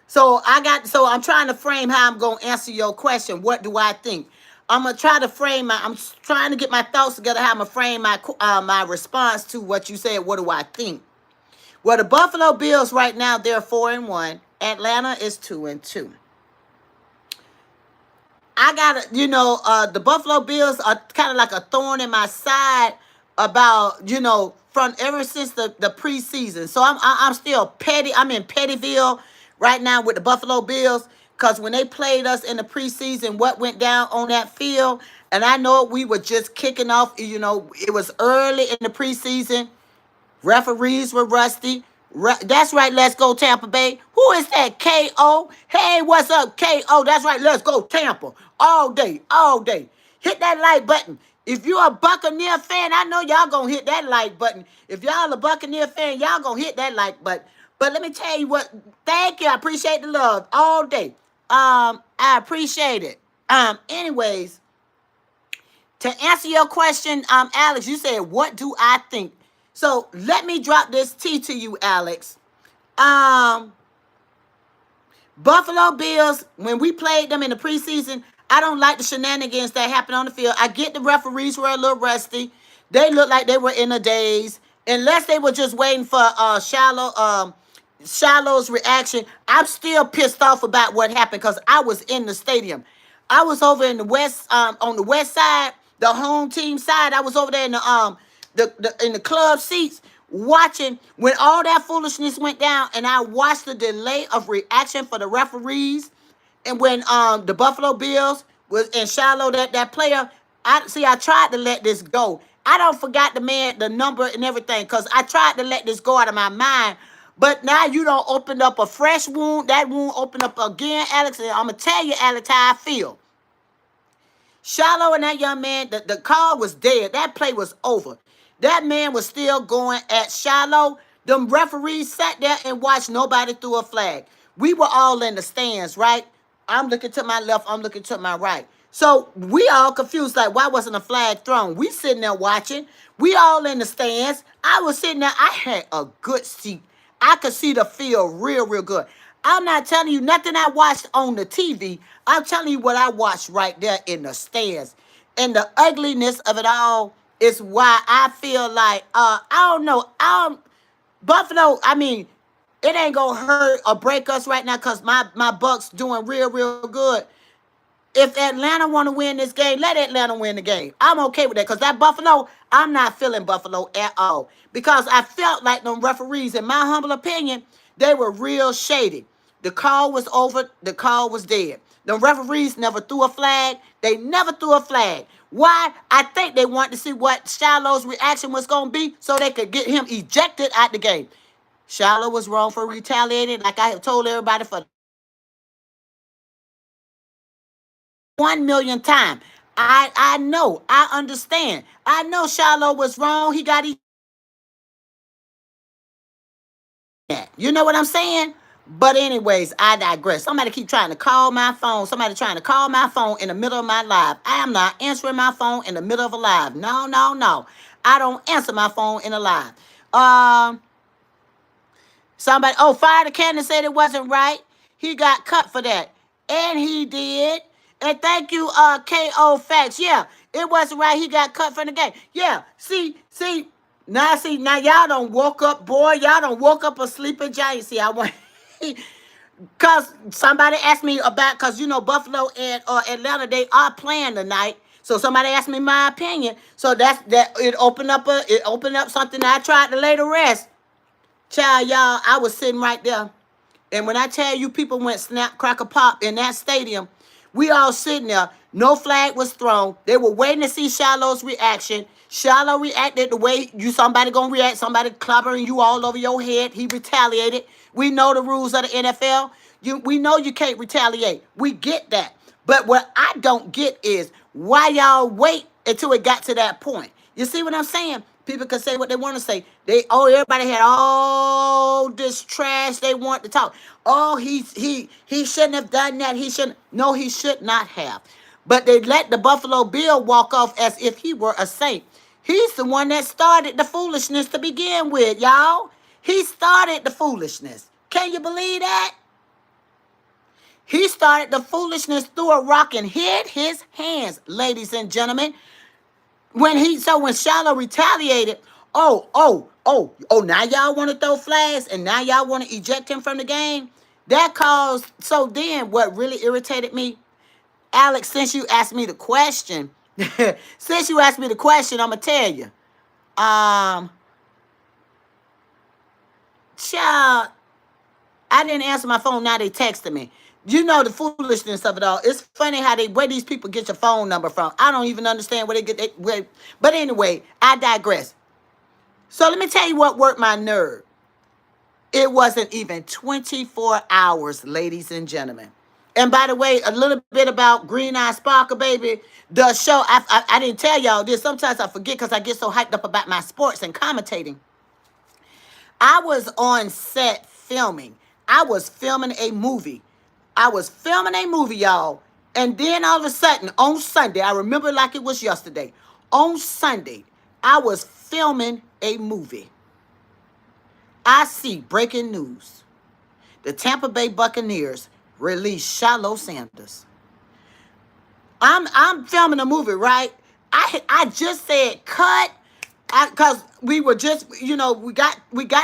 So I'm trying to frame how I'm gonna answer your question. What do I think? I'm gonna try to I'm trying to get my thoughts together. How I'm gonna frame my response to what you said. What do I think? Well, the Buffalo Bills right now they're 4-1. Atlanta is 2-2. I gotta, the Buffalo Bills are kind of like a thorn in my side about, from ever since the preseason. So I'm still petty. I'm in Pettyville right now with the Buffalo Bills because when they played us in the preseason, what went down on that field, and I know we were just kicking off. It was early in the preseason. Referees were rusty. That's right. Let's go Tampa Bay. Who is that? KO. Hey, what's up, KO? That's right. Let's go Tampa. All day, all day. Hit that like button. If you're a Buccaneer fan, I know y'all gonna hit that like button. If y'all a Buccaneer fan, y'all gonna hit that like button. But let me tell you what. Thank you. I appreciate the love all day. I appreciate it. Anyways, to answer your question, Alex, you said, what do I think? So let me drop this T to you, Alex. Buffalo Bills, when we played them in the preseason, I don't like the shenanigans that happened on the field. I get the referees were a little rusty. They looked like they were in a daze. Unless they were just waiting for Shallow's reaction. I'm still pissed off about what happened because I was in the stadium. I was over in the west, on the west side, the home team side. I was over there in the club seats watching when all that foolishness went down, and I watched the delay of reaction for the referees. And when the Buffalo Bills was in Shallow, that player, I tried to let this go. I don't forgot the number and everything, because I tried to let this go out of my mind. But now you don't open up a fresh wound. That wound opened up again, Alex. And I'm going to tell you, Alex, how I feel. Shallow and that young man, the call was dead. That play was over. That man was still going at Shallow. Them referees sat there and watched nobody threw a flag. We were all in the stands, right? I'm looking to my left. I'm looking to my right. So we all confused, like, why wasn't a flag thrown? We sitting there watching. We all in the stands. I was sitting there. I had a good seat. I could see the field real, real good. I'm not telling you nothing I watched on the TV. I'm telling you what I watched right there in the stands. And the ugliness of it all is why I feel like, I don't know. Buffalo, I mean, it ain't going to hurt or break us right now because my Bucks doing real, real good. If Atlanta want to win this game, let Atlanta win the game. I'm okay with that because that Buffalo, I'm not feeling Buffalo at all. Because I felt like them referees, in my humble opinion, they were real shady. The call was over. The call was dead. The referees never threw a flag. They never threw a flag. Why? I think they wanted to see what Shallow's reaction was going to be so they could get him ejected out the game. Shallow was wrong for retaliating, like I have told everybody for 1,000,000 times. I know. I understand. I know Shallow was wrong. He got that. You know what I'm saying? But anyways, I digress. Somebody keep trying to call my phone. Somebody trying to call my phone in the middle of my live. I am not answering my phone in the middle of a live. No, no, no. I don't answer my phone in a live. Somebody, Fire the Cannon said it wasn't right. He got cut for that. And he did. And thank you, KO Facts. Yeah, it wasn't right. He got cut from the game. Yeah, see, now y'all don't woke up, boy. Y'all don't woke up a sleeping giant. See, I want, because somebody asked me about, because, Buffalo and Atlanta, they are playing tonight. So somebody asked me my opinion. So it opened up something I tried to lay to rest. Child, y'all, I was sitting right there. And when I tell you people went snap, crackle, pop in that stadium, We all sitting there. No flag was thrown. They were waiting to see Shiloh's reaction. Shiloh reacted the way somebody gonna react. Somebody clobbering you all over your head. He retaliated. We know the rules of the NFL. We know you can't retaliate. We get that. But what I don't get is why y'all wait until it got to that point. You see what I'm saying? People can say what they want to say. Everybody had all this trash they want to talk. Oh, he shouldn't have done that. No, he should not have. But they let the Buffalo Bill walk off as if he were a saint. He's the one that started the foolishness to begin with, y'all. He started the foolishness. Can you believe that? He started the foolishness, threw a rock and hid his hands, ladies and gentlemen. When Shiloh retaliated, now y'all want to throw flags and now y'all want to eject him from the game? So then what really irritated me, Alex, since you asked me the question, I'm going to tell you. Child, I didn't answer my phone, now they texted me. You know the foolishness of it all. It's funny where these people get your phone number from. I don't even understand where they get it. But anyway, I digress. So let me tell you what worked my nerve. It wasn't even 24 hours, ladies and gentlemen. And by the way, a little bit about Green Eye Sparkle, baby. The show, I didn't tell y'all this. Sometimes I forget because I get so hyped up about my sports and commentating. I was on set filming. I was filming a movie, y'all. And then all of a sudden, on Sunday, I remember like it was yesterday. On Sunday, I was filming a movie. I see breaking news. The Tampa Bay Buccaneers release Shiloh Sanders. I'm filming a movie, right? I just said cut, because we were just, we got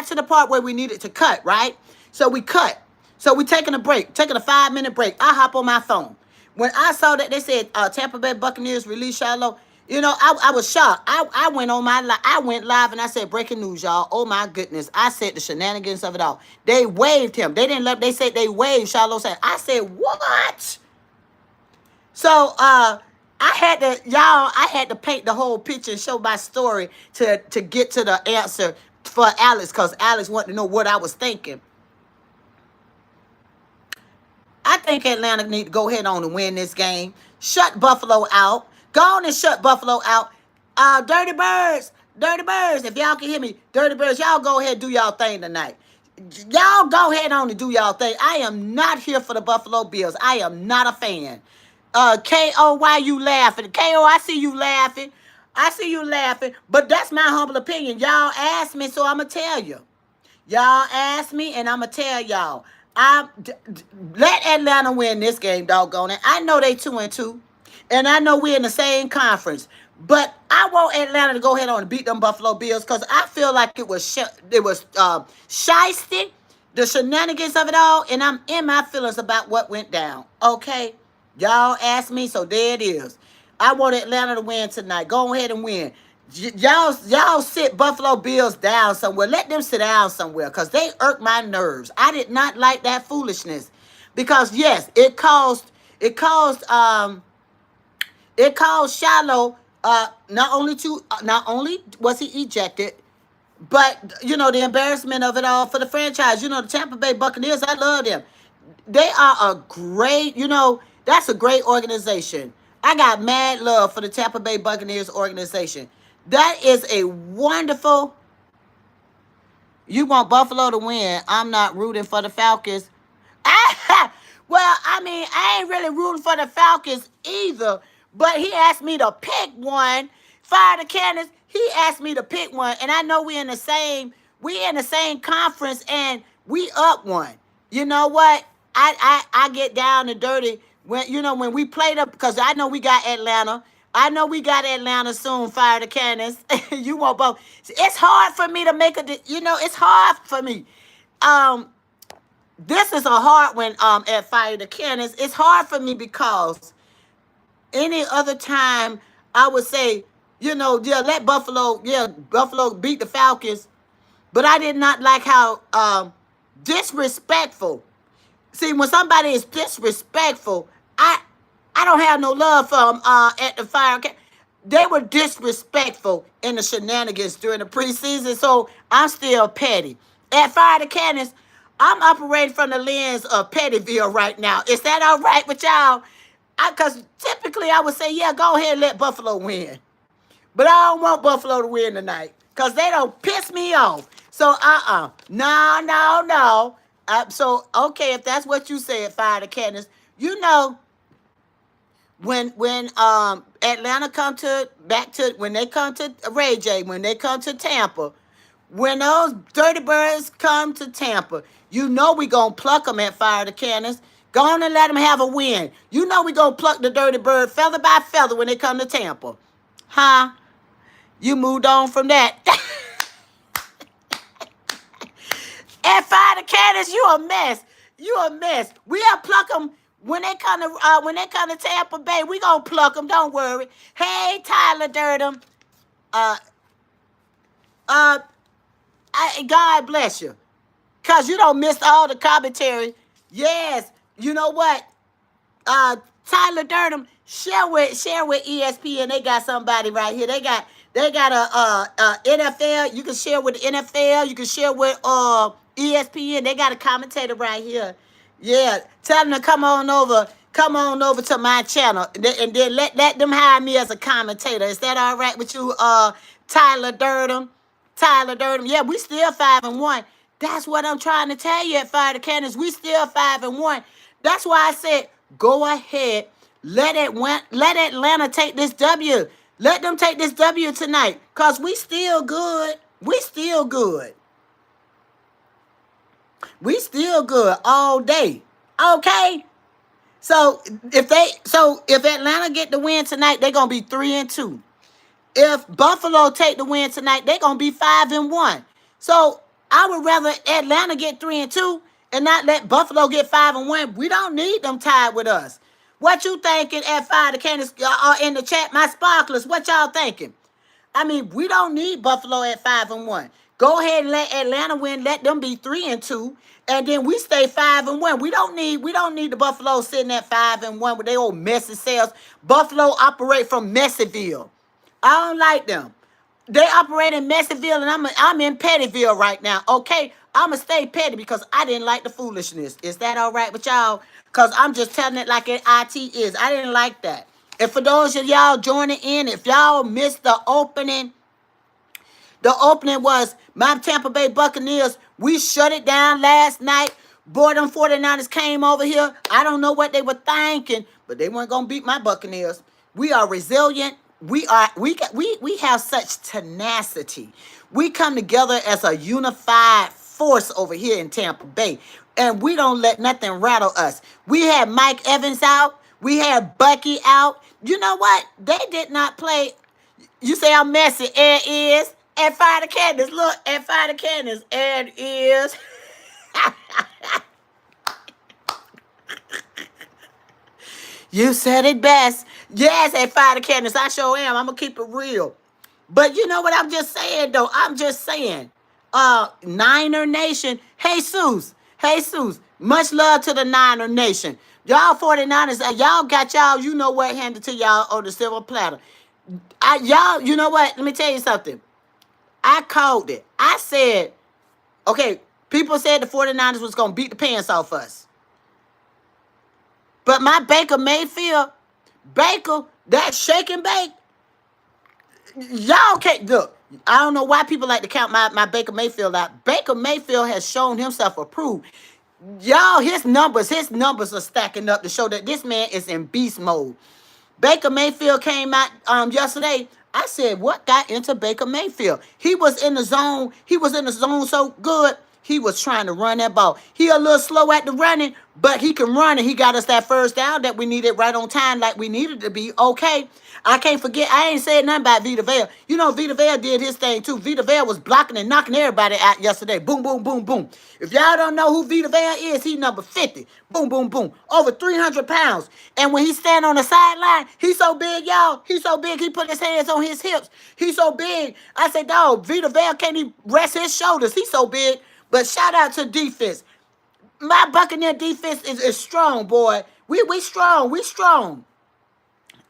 to the part where we needed to cut, right? So we cut. So we taking a 5-minute break. I hop on my phone. When I saw that they said Tampa Bay Buccaneers release Shiloh, I was shocked. I went live and I said, breaking news, y'all. Oh my goodness. I said the shenanigans of it all. They waived him. They said they waived Shiloh Sanders. I said, what? So I had to paint the whole picture and show my story to get to the answer for Alex, because Alex wanted to know what I was thinking. I think Atlanta need to go ahead on and win this game. Shut Buffalo out. Go on and shut Buffalo out. Dirty Birds, if y'all can hear me, Dirty Birds, y'all go ahead and do y'all thing tonight. Y'all go ahead on and do y'all thing. I am not here for the Buffalo Bills. I am not a fan. K.O., why you laughing? K.O., I see you laughing. But that's my humble opinion. Y'all asked me, so I'm going to tell you. Y'all asked me, and I'm going to tell y'all. Let Atlanta win this game, doggone it. I know they 2-2, and I know we're in the same conference. But I want Atlanta to go ahead on and beat them Buffalo Bills, because I feel like it was shiesty, the shenanigans of it all, and I'm in my feelings about what went down. Okay? Y'all asked me, so there it is. I want Atlanta to win tonight. Go ahead and win. Y'all sit Buffalo Bills down somewhere. Let them sit down somewhere, because they irk my nerves. I did not like that foolishness, because yes, it caused Shiloh not only was he ejected, but the embarrassment of it all for the franchise. The Tampa Bay Buccaneers, I love them. They are a great, that's a great organization. I got mad love for the Tampa Bay Buccaneers organization. That is a wonderful. You want Buffalo to win. I'm not rooting for the Falcons. Well, I ain't really rooting for the Falcons either. But he asked me to pick one. Fire the Cannons. He asked me to pick one. And I know we're in the same conference, and we up one. You know what? I get down and dirty when we played up, because I know we got Atlanta. Soon. Fire the Cannons. You want both. It's hard for me to make it's hard for me. This is a hard one at Fire the Cannons. It's hard for me because any other time I would say, let Buffalo beat the Falcons. But I did not like how disrespectful. See, when somebody is disrespectful, I don't have no love for them at the fire. They were disrespectful in the shenanigans during the preseason, so I'm still petty. At Fire the Cannons, I'm operating from the lens of Pettyville right now. Is that all right with y'all? Because typically I would say, yeah, go ahead and let Buffalo win. But I don't want Buffalo to win tonight because they don't piss me off. So, no, no, no. Okay, if that's what you said, Fire the Cannons, you know, when Atlanta come to back to when they come to Ray J, when they come to Tampa, when those dirty birds come to Tampa, you know we gonna pluck them at Fire the Cannons. Go on and let them have a win. You know we gonna pluck the dirty bird feather by feather when they come to Tampa. Huh? You moved on from that. At Fire the Cannons, you a mess. You a mess. We'll pluck them when they come to Tampa Bay. We gonna pluck them. Don't worry. Hey, Tyler Durden. Uh, God bless you, cause you don't miss all the commentary. Yes, you know what? Tyler Durden, share with ESPN. They got somebody right here. They got a NFL. You can share with the NFL. You can share with ESPN. They got a commentator right here. Yeah, tell them to come on over. Come on over to my channel, and then let them hire me as a commentator. Is that all right with you, Tyler Durden? Tyler Durden. Yeah, we still 5-1. That's what I'm trying to tell you at Fire the Cannons. We still 5-1. That's why I said, go ahead. Let Atlanta take this W. Let them take this W tonight. Because we still good. We still good. We still good all day. Okay? So if Atlanta get the win tonight, they're gonna be 3-2. If Buffalo take the win tonight, they're gonna be 5-1. So I would rather Atlanta get 3-2 and not let Buffalo get 5-1. We don't need them tied with us. What you thinking at Fire the Cannons in the chat? My sparklers, what y'all thinking? I mean, we don't need Buffalo at 5-1. Go ahead and let Atlanta win. Let them be 3-2, and then we stay 5-1. We don't need the Buffalo sitting at 5-1 with their old messy selves. Buffalo operate from Messyville. I don't like them. They operate in Messyville, and I'm in Pettyville right now. Okay, I'ma stay petty because I didn't like the foolishness. Is that all right with y'all? Because I'm just telling it like it is. I didn't like that. And for those of y'all joining in, if y'all missed the opening was my Tampa Bay Buccaneers. We shut it down last night. Boy, them 49ers came over here. I don't know what they were thinking, but they weren't gonna beat my Buccaneers. We are resilient. We have such tenacity. We come together as a unified force over here in Tampa Bay, and we don't let nothing rattle us. We had Mike Evans out. We had Bucky out. You know what? They did not play. You say I'm messy. It is. And Fire the Cannons. Look, and Fire the Cannons. And is. You said it best. Yes, at Fire the Cannons. I sure am. I'm going to keep it real. But you know what I'm just saying, though? I'm just saying. Niner Nation. Jesus. Much love to the Niner Nation. Y'all 49ers, y'all got y'all, you know what, handed to y'all on the silver platter. Y'all, you know what? Let me tell you something. I called it. I said, okay, people said the 49ers was going to beat the pants off us. But my Baker Mayfield, that shake and bake, y'all can't, look, I don't know why people like to count my Baker Mayfield out. Baker Mayfield has shown himself approved. Y'all, his numbers are stacking up to show that this man is in beast mode. Baker Mayfield came out yesterday. I said, what got into Baker Mayfield? He was in the zone. He was in the zone so good. He was trying to run that ball. He a little slow at the running, but he can run, and he got us that first down that we needed right on time like we needed to be. Okay. I can't forget, I ain't said nothing about Vita Vea. You know, Vita Vea did his thing too. Vita Vea was blocking and knocking everybody out yesterday. Boom, boom, boom, boom. If y'all don't know who Vita Vea is, he number 50. Boom, boom, boom. Over 300 pounds. And when he stand on the sideline, he's so big, y'all. He's so big, he put his hands on his hips. He's so big. I said, dog, Vita Vea can't even rest his shoulders. He's so big. But shout out to defense. My Buccaneer defense is strong, boy. We strong. We strong.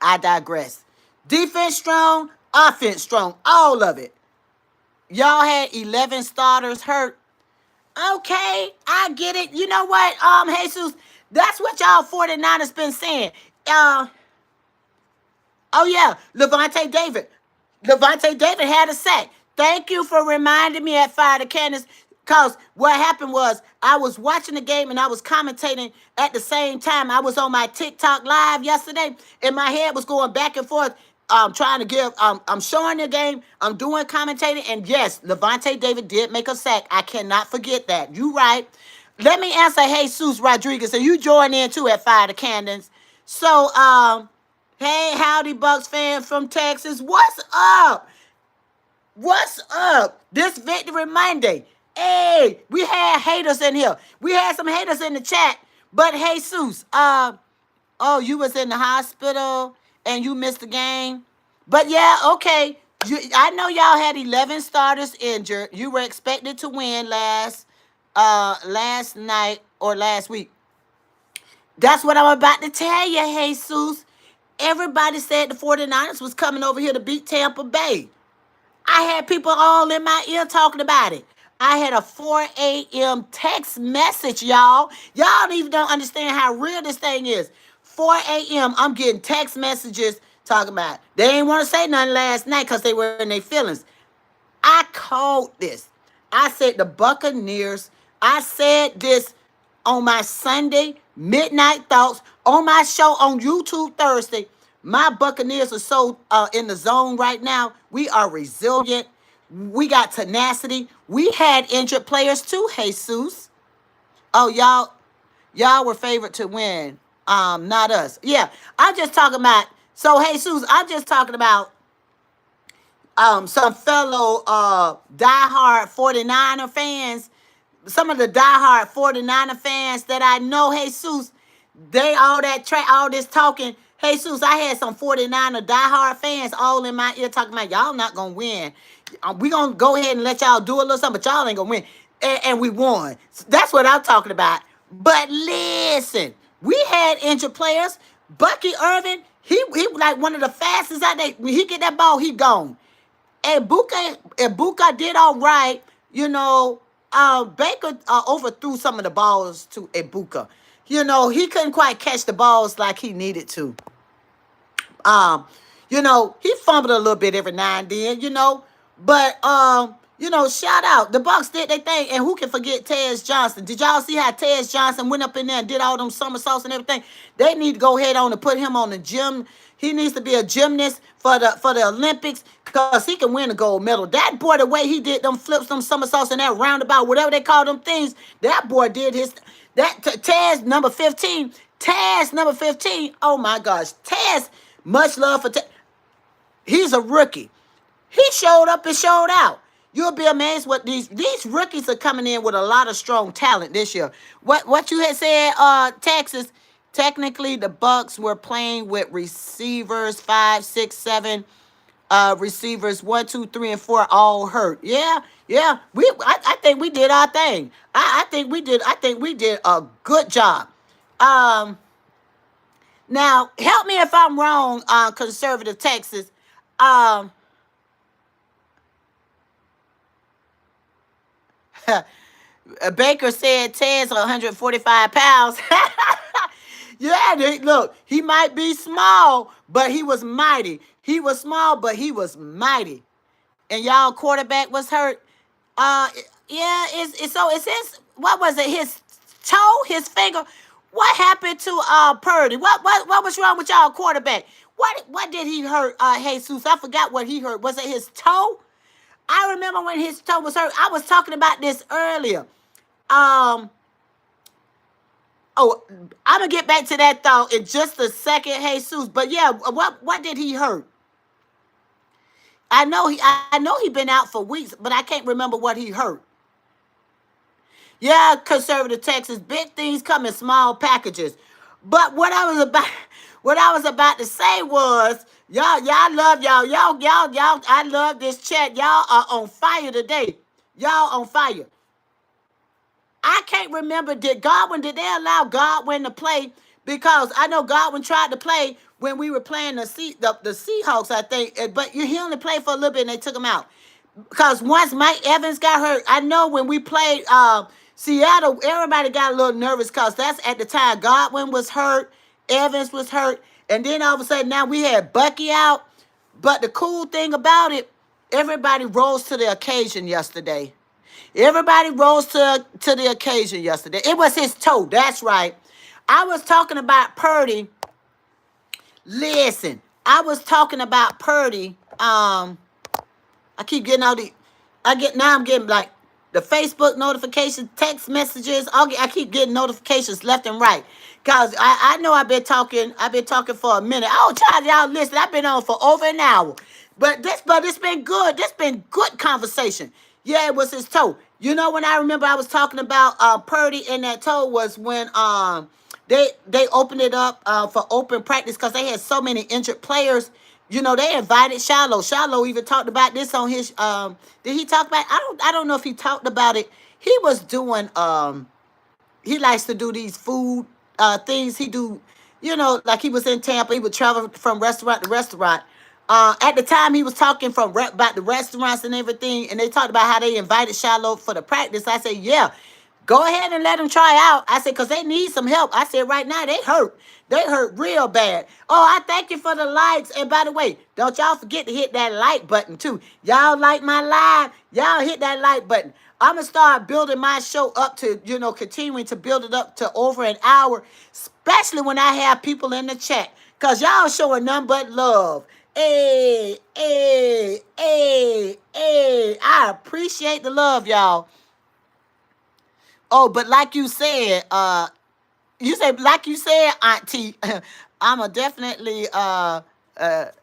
I digress. Defense strong, offense strong, all of it. Y'all had 11 starters hurt. Okay, I get it. You know what, Jesus, that's what y'all 49ers been saying. Uh, oh yeah, Levante David. Levante David had a sack. Thank you for reminding me at Fire the Cannons. Because what happened was I was watching the game and I was commentating at the same time. I was on my TikTok live yesterday and my head was going back and forth. Trying to give, I'm showing the game, I'm doing commentating, and yes, Levante David did make a sack. I cannot forget that. You right. Let me answer Jesus Rodriguez, and you join in too at Fire the Cannons. So, hey, howdy, Bucks fan from Texas. What's up? What's up? This Victory Monday. Hey, we had haters in here. We had some haters in the chat. But Jesus, oh, you was in the hospital and you missed the game. But yeah, okay. I know y'all had 11 starters injured. You were expected to win last night or last week. That's what I'm about to tell you, Jesus. Everybody said the 49ers was coming over here to beat Tampa Bay. I had people all in my ear talking about it. I had a 4 a.m. text message, y'all. Y'all even don't understand how real this thing is. 4 a.m. I'm getting text messages talking about it. They ain't want to say nothing last night because they were in their feelings. I called this. I said the Buccaneers. I said this on my Sunday Midnight Thoughts on my show on YouTube Thursday. My Buccaneers are so in the zone right now. We are resilient. We got tenacity. We had injured players too, Jesus. Oh, y'all were favored to win. Not us. Yeah, I'm just talking about. So, Jesus, I'm just talking about some fellow diehard 49er fans. Some of the diehard 49er fans that I know, Jesus, they all this talking. Jesus, I had some 49er diehard fans all in my ear talking about y'all not gonna win. We gonna go ahead and let y'all do a little something, but y'all ain't gonna win. And we won. So that's what I'm talking about. But listen, we had injured players. Bucky Irvin, he like one of the fastest out there. When he get that ball, he gone. Ibuka did all right. You know, Baker overthrew some of the balls to Ibuka. You know, he couldn't quite catch the balls like he needed to. You know, he fumbled a little bit every now and then, you know. But you know, shout out. The Bucks did their thing, and who can forget Tez Johnson? Did y'all see how Tez Johnson went up in there and did all them somersaults and everything? They need to go ahead on and put him on the gym. He needs to be a gymnast for the Olympics because he can win a gold medal. That boy, the way he did them flips, them somersaults, and that roundabout, whatever they call them things, that boy did his. That Taz number 15. Taz number 15. Oh my gosh, Taz. Much love for Taz. He's a rookie. He showed up and showed out. You'll be amazed what these rookies are coming in with a lot of strong talent this year. What you had said, Texas. Technically, the Bucks were playing with receivers 5, 6, 7. Receivers 1, 2, 3, and 4 all hurt. Yeah. I think we did our thing. I think we did a good job. Now help me if I'm wrong, conservative Texas. Baker said Ted's 145 pounds. Yeah, look, he might be small, but he was mighty. He was small, but he was mighty. And y'all quarterback was hurt. Yeah, it says, what was it? His toe, his finger. What happened to Purdy? What was wrong with y'all quarterback? What did he hurt, Jesus? I forgot what he hurt. Was it his toe? I remember when his toe was hurt. I was talking about this earlier. Oh, I'm gonna get back to that thought in just a second, Jesus. But yeah, what did he hurt? I know he been out for weeks, but I can't remember what he hurt. Yeah, conservative Texas, big things come in small packages. But what I was about to say was, y'all love y'all. I love this chat. Y'all are on fire today. Y'all on fire. I can't remember, did they allow Godwin to play? Because I know Godwin tried to play when we were playing the Seahawks, I think. But he only played for a little bit and they took him out. Because once Mike Evans got hurt, I know when we played Seattle, everybody got a little nervous because that's at the time Godwin was hurt, Evans was hurt, and then all of a sudden now we had Bucky out. But the cool thing about it, everybody rose to the occasion yesterday. Everybody rose to the occasion yesterday. It was his toe. That's right. I was talking about Purdy. Listen, I was talking about Purdy. I keep getting all the, I'm getting like the Facebook notifications, text messages. I keep getting notifications left and right. Cause I know I've been talking for a minute. Oh, child, y'all listen. I've been on for over an hour. But it's been good. This been good conversation. Yeah, it was his toe. You know, when I remember I was talking about Purdy and that toe was when they opened it up for open practice because they had so many injured players. You know, they invited Shiloh. Shiloh even talked about this on his did he talk about I don't know if he talked about it. He was doing he likes to do these food things. He do, you know, like he was in Tampa, he would travel from restaurant to restaurant. At the time, he was talking about the restaurants and everything, and they talked about how they invited Shiloh for the practice. I said, yeah, go ahead and let them try out. I said, because they need some help. I said, right now, they hurt. They hurt real bad. Oh, I thank you for the likes. And by the way, don't y'all forget to hit that like button, too. Y'all like my live? Y'all hit that like button. I'm going to start building my show up to, you know, continuing to build it up to over an hour, especially when I have people in the chat, because y'all showing nothing but love. Hey, hey, hey, hey. I appreciate the love, y'all. Oh, but like you said, like you said, Auntie, I'ma definitely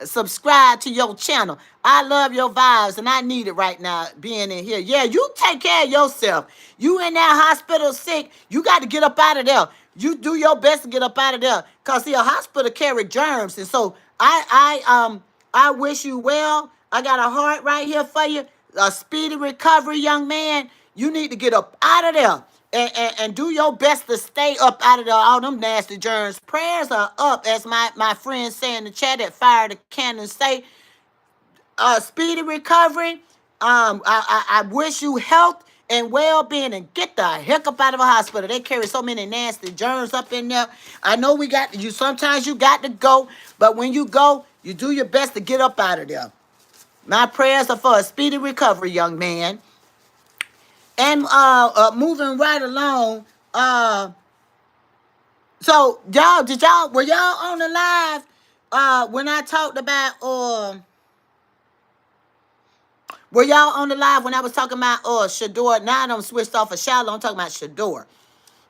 subscribe to your channel. I love your vibes and I need it right now being in here. Yeah, you take care of yourself. You in that hospital sick, you got to get up out of there. You do your best to get up out of there. Cause see, a hospital carry germs. And so I wish you well. I got a heart right here for you. A speedy recovery, young man. You need to get up out of there. And do your best to stay up out of there, all them nasty germs. Prayers are up, as my friends say in the chat at Fire the Cannon say. Speedy recovery. I wish you health and well-being and get the heck up out of a hospital. They carry so many nasty germs up in there. I know we got you. Sometimes you got to go, but when you go, you do your best to get up out of there. My prayers are for a speedy recovery, young man. And moving right along, so were y'all on the live when I talked about were y'all on the live when I was talking about Shador? Now I'm switched off of Shallow. I'm talking about Shador.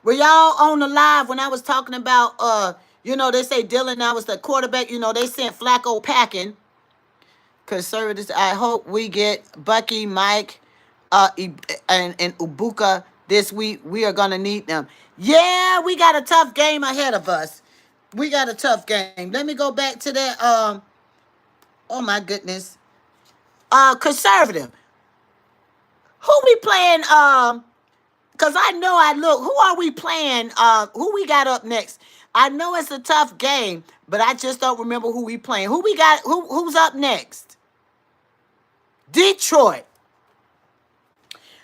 Were y'all on the live when I was talking about you know, they say Dylan now was the quarterback, you know, they sent Flacco packing. Conservatives, I hope we get Bucky, Mike, and Ubuka this week. We are gonna need them. Yeah, we got a tough game ahead of us. We got a tough game. Let me go back to that. Oh my goodness. Conservative. Who we playing? Cause I know I look. Who are we playing? Who we got up next? I know it's a tough game, but I just don't remember who we playing. Who we got? Who's up next? Detroit.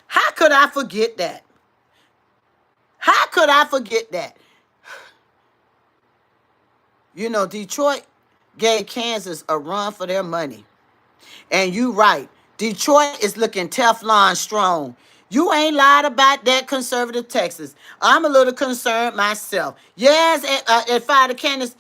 How could I forget that? How could I forget that? You know, Detroit gave Kansas a run for their money. And you right. Detroit is looking Teflon strong. You ain't lied about that, conservative Texas. I'm a little concerned myself. Yes, at Fire the Cannons,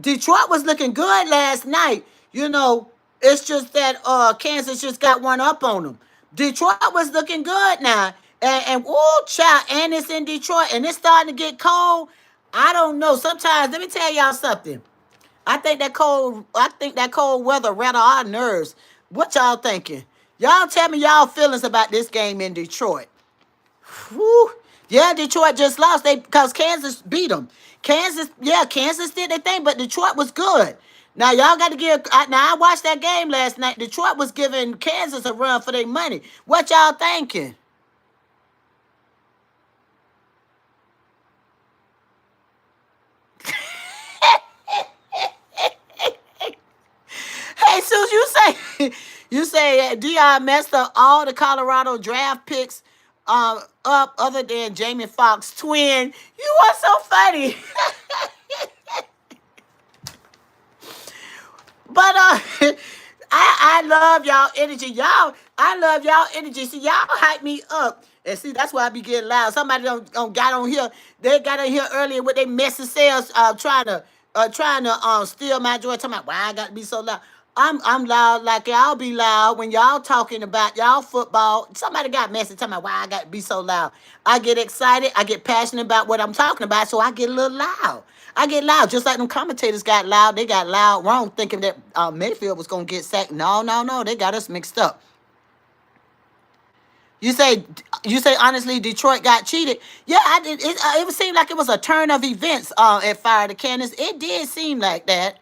Detroit was looking good last night. You know, it's just that Kansas just got one up on them. Detroit was looking good now. And oh, child, and it's in Detroit, and it's starting to get cold. I don't know. Sometimes, let me tell y'all something. I think that cold weather rattle our nerves. What y'all thinking? Y'all tell me y'all feelings about this game in Detroit. Whew. Yeah, Detroit just lost because Kansas beat them. Kansas did their thing, but Detroit was good. Now y'all got to give. Now I watched that game last night. Detroit was giving Kansas a run for their money. What y'all thinking? you say Dion messed up all the Colorado draft picks up other than Jamie Foxx twin. You are so funny. But I love y'all energy. I love y'all energy. See, y'all hype me up. And see, that's why I be getting loud. Somebody don't got on here. They got on here earlier with their messy selves trying to steal my joy. Talking about why I got to be so loud. I'm loud like y'all be loud when y'all talking about y'all football. Somebody got messy talking about why I got to be so loud. I get excited. I get passionate about what I'm talking about, so I get a little loud. I get loud, just like them commentators got loud. They got loud wrong, thinking that Mayfield was going to get sacked. No, no, no. They got us mixed up. You say, honestly, Detroit got cheated. Yeah, I did. It seemed like it was a turn of events at Fire the Cannons. It did seem like that.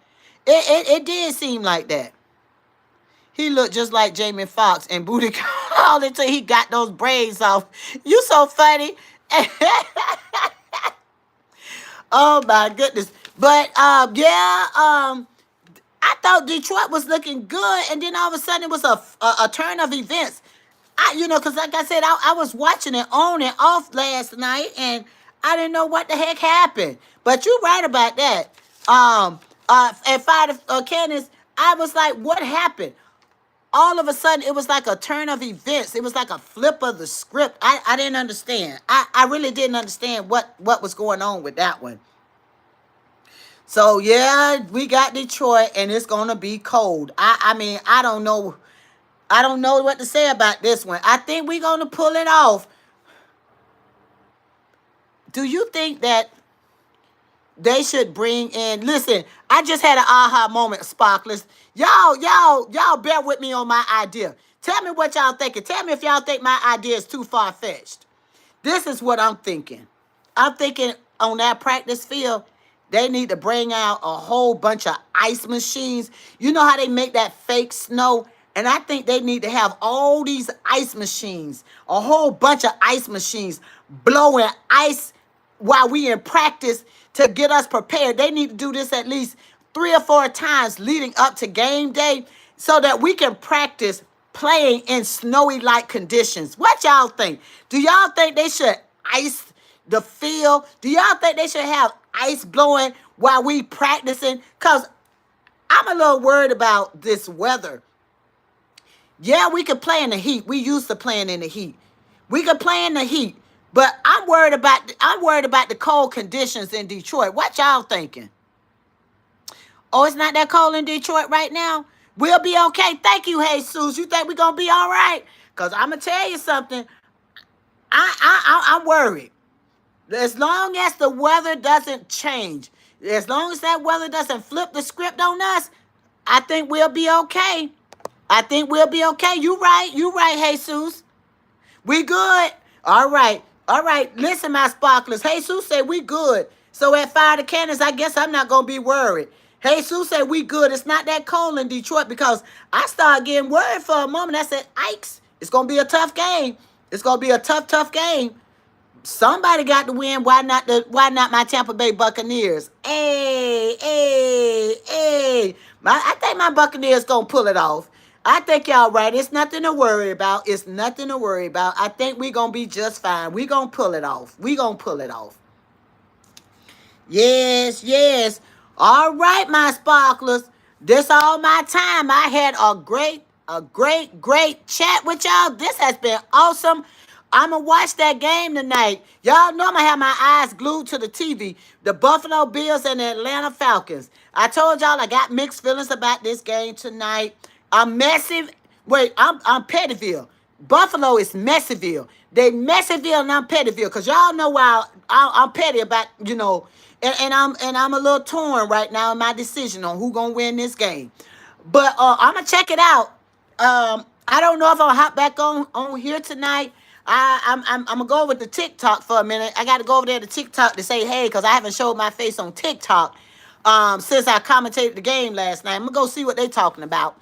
It did seem like that. He looked just like Jamie Foxx and booty called until he got those braids off. You so funny. Oh my goodness. But I thought Detroit was looking good, and then all of a sudden it was a turn of events. Because like I said, I was watching it on and off last night, and I didn't know what the heck happened. But you're right about that. At Fire Cannons, I was like, what happened? All of a sudden, it was like a turn of events. It was like a flip of the script. I didn't understand. I really didn't understand what was going on with that one. So, yeah, we got Detroit, and it's going to be cold. I mean, I don't know. I don't know what to say about this one. I think we're going to pull it off. Do you think that they should bring in... Listen, I just had an aha moment, Sparklers. Y'all bear with me on my idea. Tell me what y'all thinking. Tell me if y'all think my idea is too far-fetched. This is what I'm thinking. I'm thinking on that practice field, they need to bring out a whole bunch of ice machines. You know how they make that fake snow? And I think they need to have all these ice machines, a whole bunch of ice machines blowing ice while we in practice to get us prepared. They need to do this at least 3 or 4 times leading up to game day so that we can practice playing in snowy-like conditions. What y'all think? Do y'all think they should ice the field? Do y'all think they should have ice blowing while we practicing? Because I'm a little worried about this weather. Yeah, we could play in the heat. We used to playing in the heat. We could play in the heat. But I'm worried about the cold conditions in Detroit. What y'all thinking? Oh, it's not that cold in Detroit right now? We'll be okay. Thank you, Jesus. You think we're going to be all right? Because I'm going to tell you something. I'm worried. As long as the weather doesn't change, as long as that weather doesn't flip the script on us, I think we'll be okay. I think we'll be okay. You right, Jesus. We good. All right. Listen, my sparklers. Jesus said we good. So at Fire the Cannons, I guess I'm not going to be worried. Jesus said we good. It's not that cold in Detroit because I started getting worried for a moment. I said, Ikes, it's going to be a tough game. It's going to be a tough game. Somebody got to win. Why not my Tampa Bay Buccaneers? Hey. I think my Buccaneers going to pull it off. I think y'all right. It's nothing to worry about. I think we're going to be just fine. We're going to pull it off. Yes. All right, my sparklers. This all my time. I had a great chat with y'all. This has been awesome. I'm going to watch that game tonight. Y'all know I'm going to have my eyes glued to the TV. The Buffalo Bills and the Atlanta Falcons. I told y'all I got mixed feelings about this game tonight. I'm Pettyville. Buffalo is Messyville. They Messyville and I'm Pettyville. Because y'all know why I'm petty about, and I'm a little torn right now in my decision on who going to win this game. But I'm going to check it out. I don't know if I'll hop back on here tonight. I'm going to go over to TikTok for a minute. I got to go over there to TikTok to say hey, because I haven't showed my face on TikTok since I commentated the game last night. I'm going to go see what they're talking about.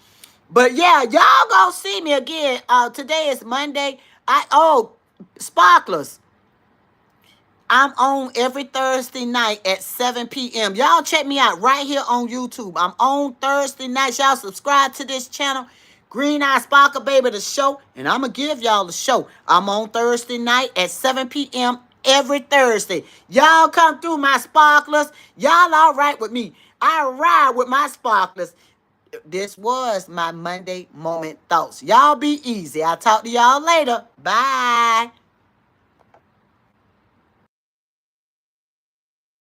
But yeah, y'all gonna see me again. Today is Monday. Sparklers. I'm on every Thursday night at 7 p.m. Y'all check me out right here on YouTube. I'm on Thursday nights. Y'all subscribe to this channel. Green Eye Sparkle Baby, the show. And I'm going to give y'all the show. I'm on Thursday night at 7 p.m. every Thursday. Y'all come through, my sparklers. Y'all all right with me. I ride with my sparklers. This was my Monday Moment Thoughts. Y'all be easy. I'll talk to y'all later. Bye.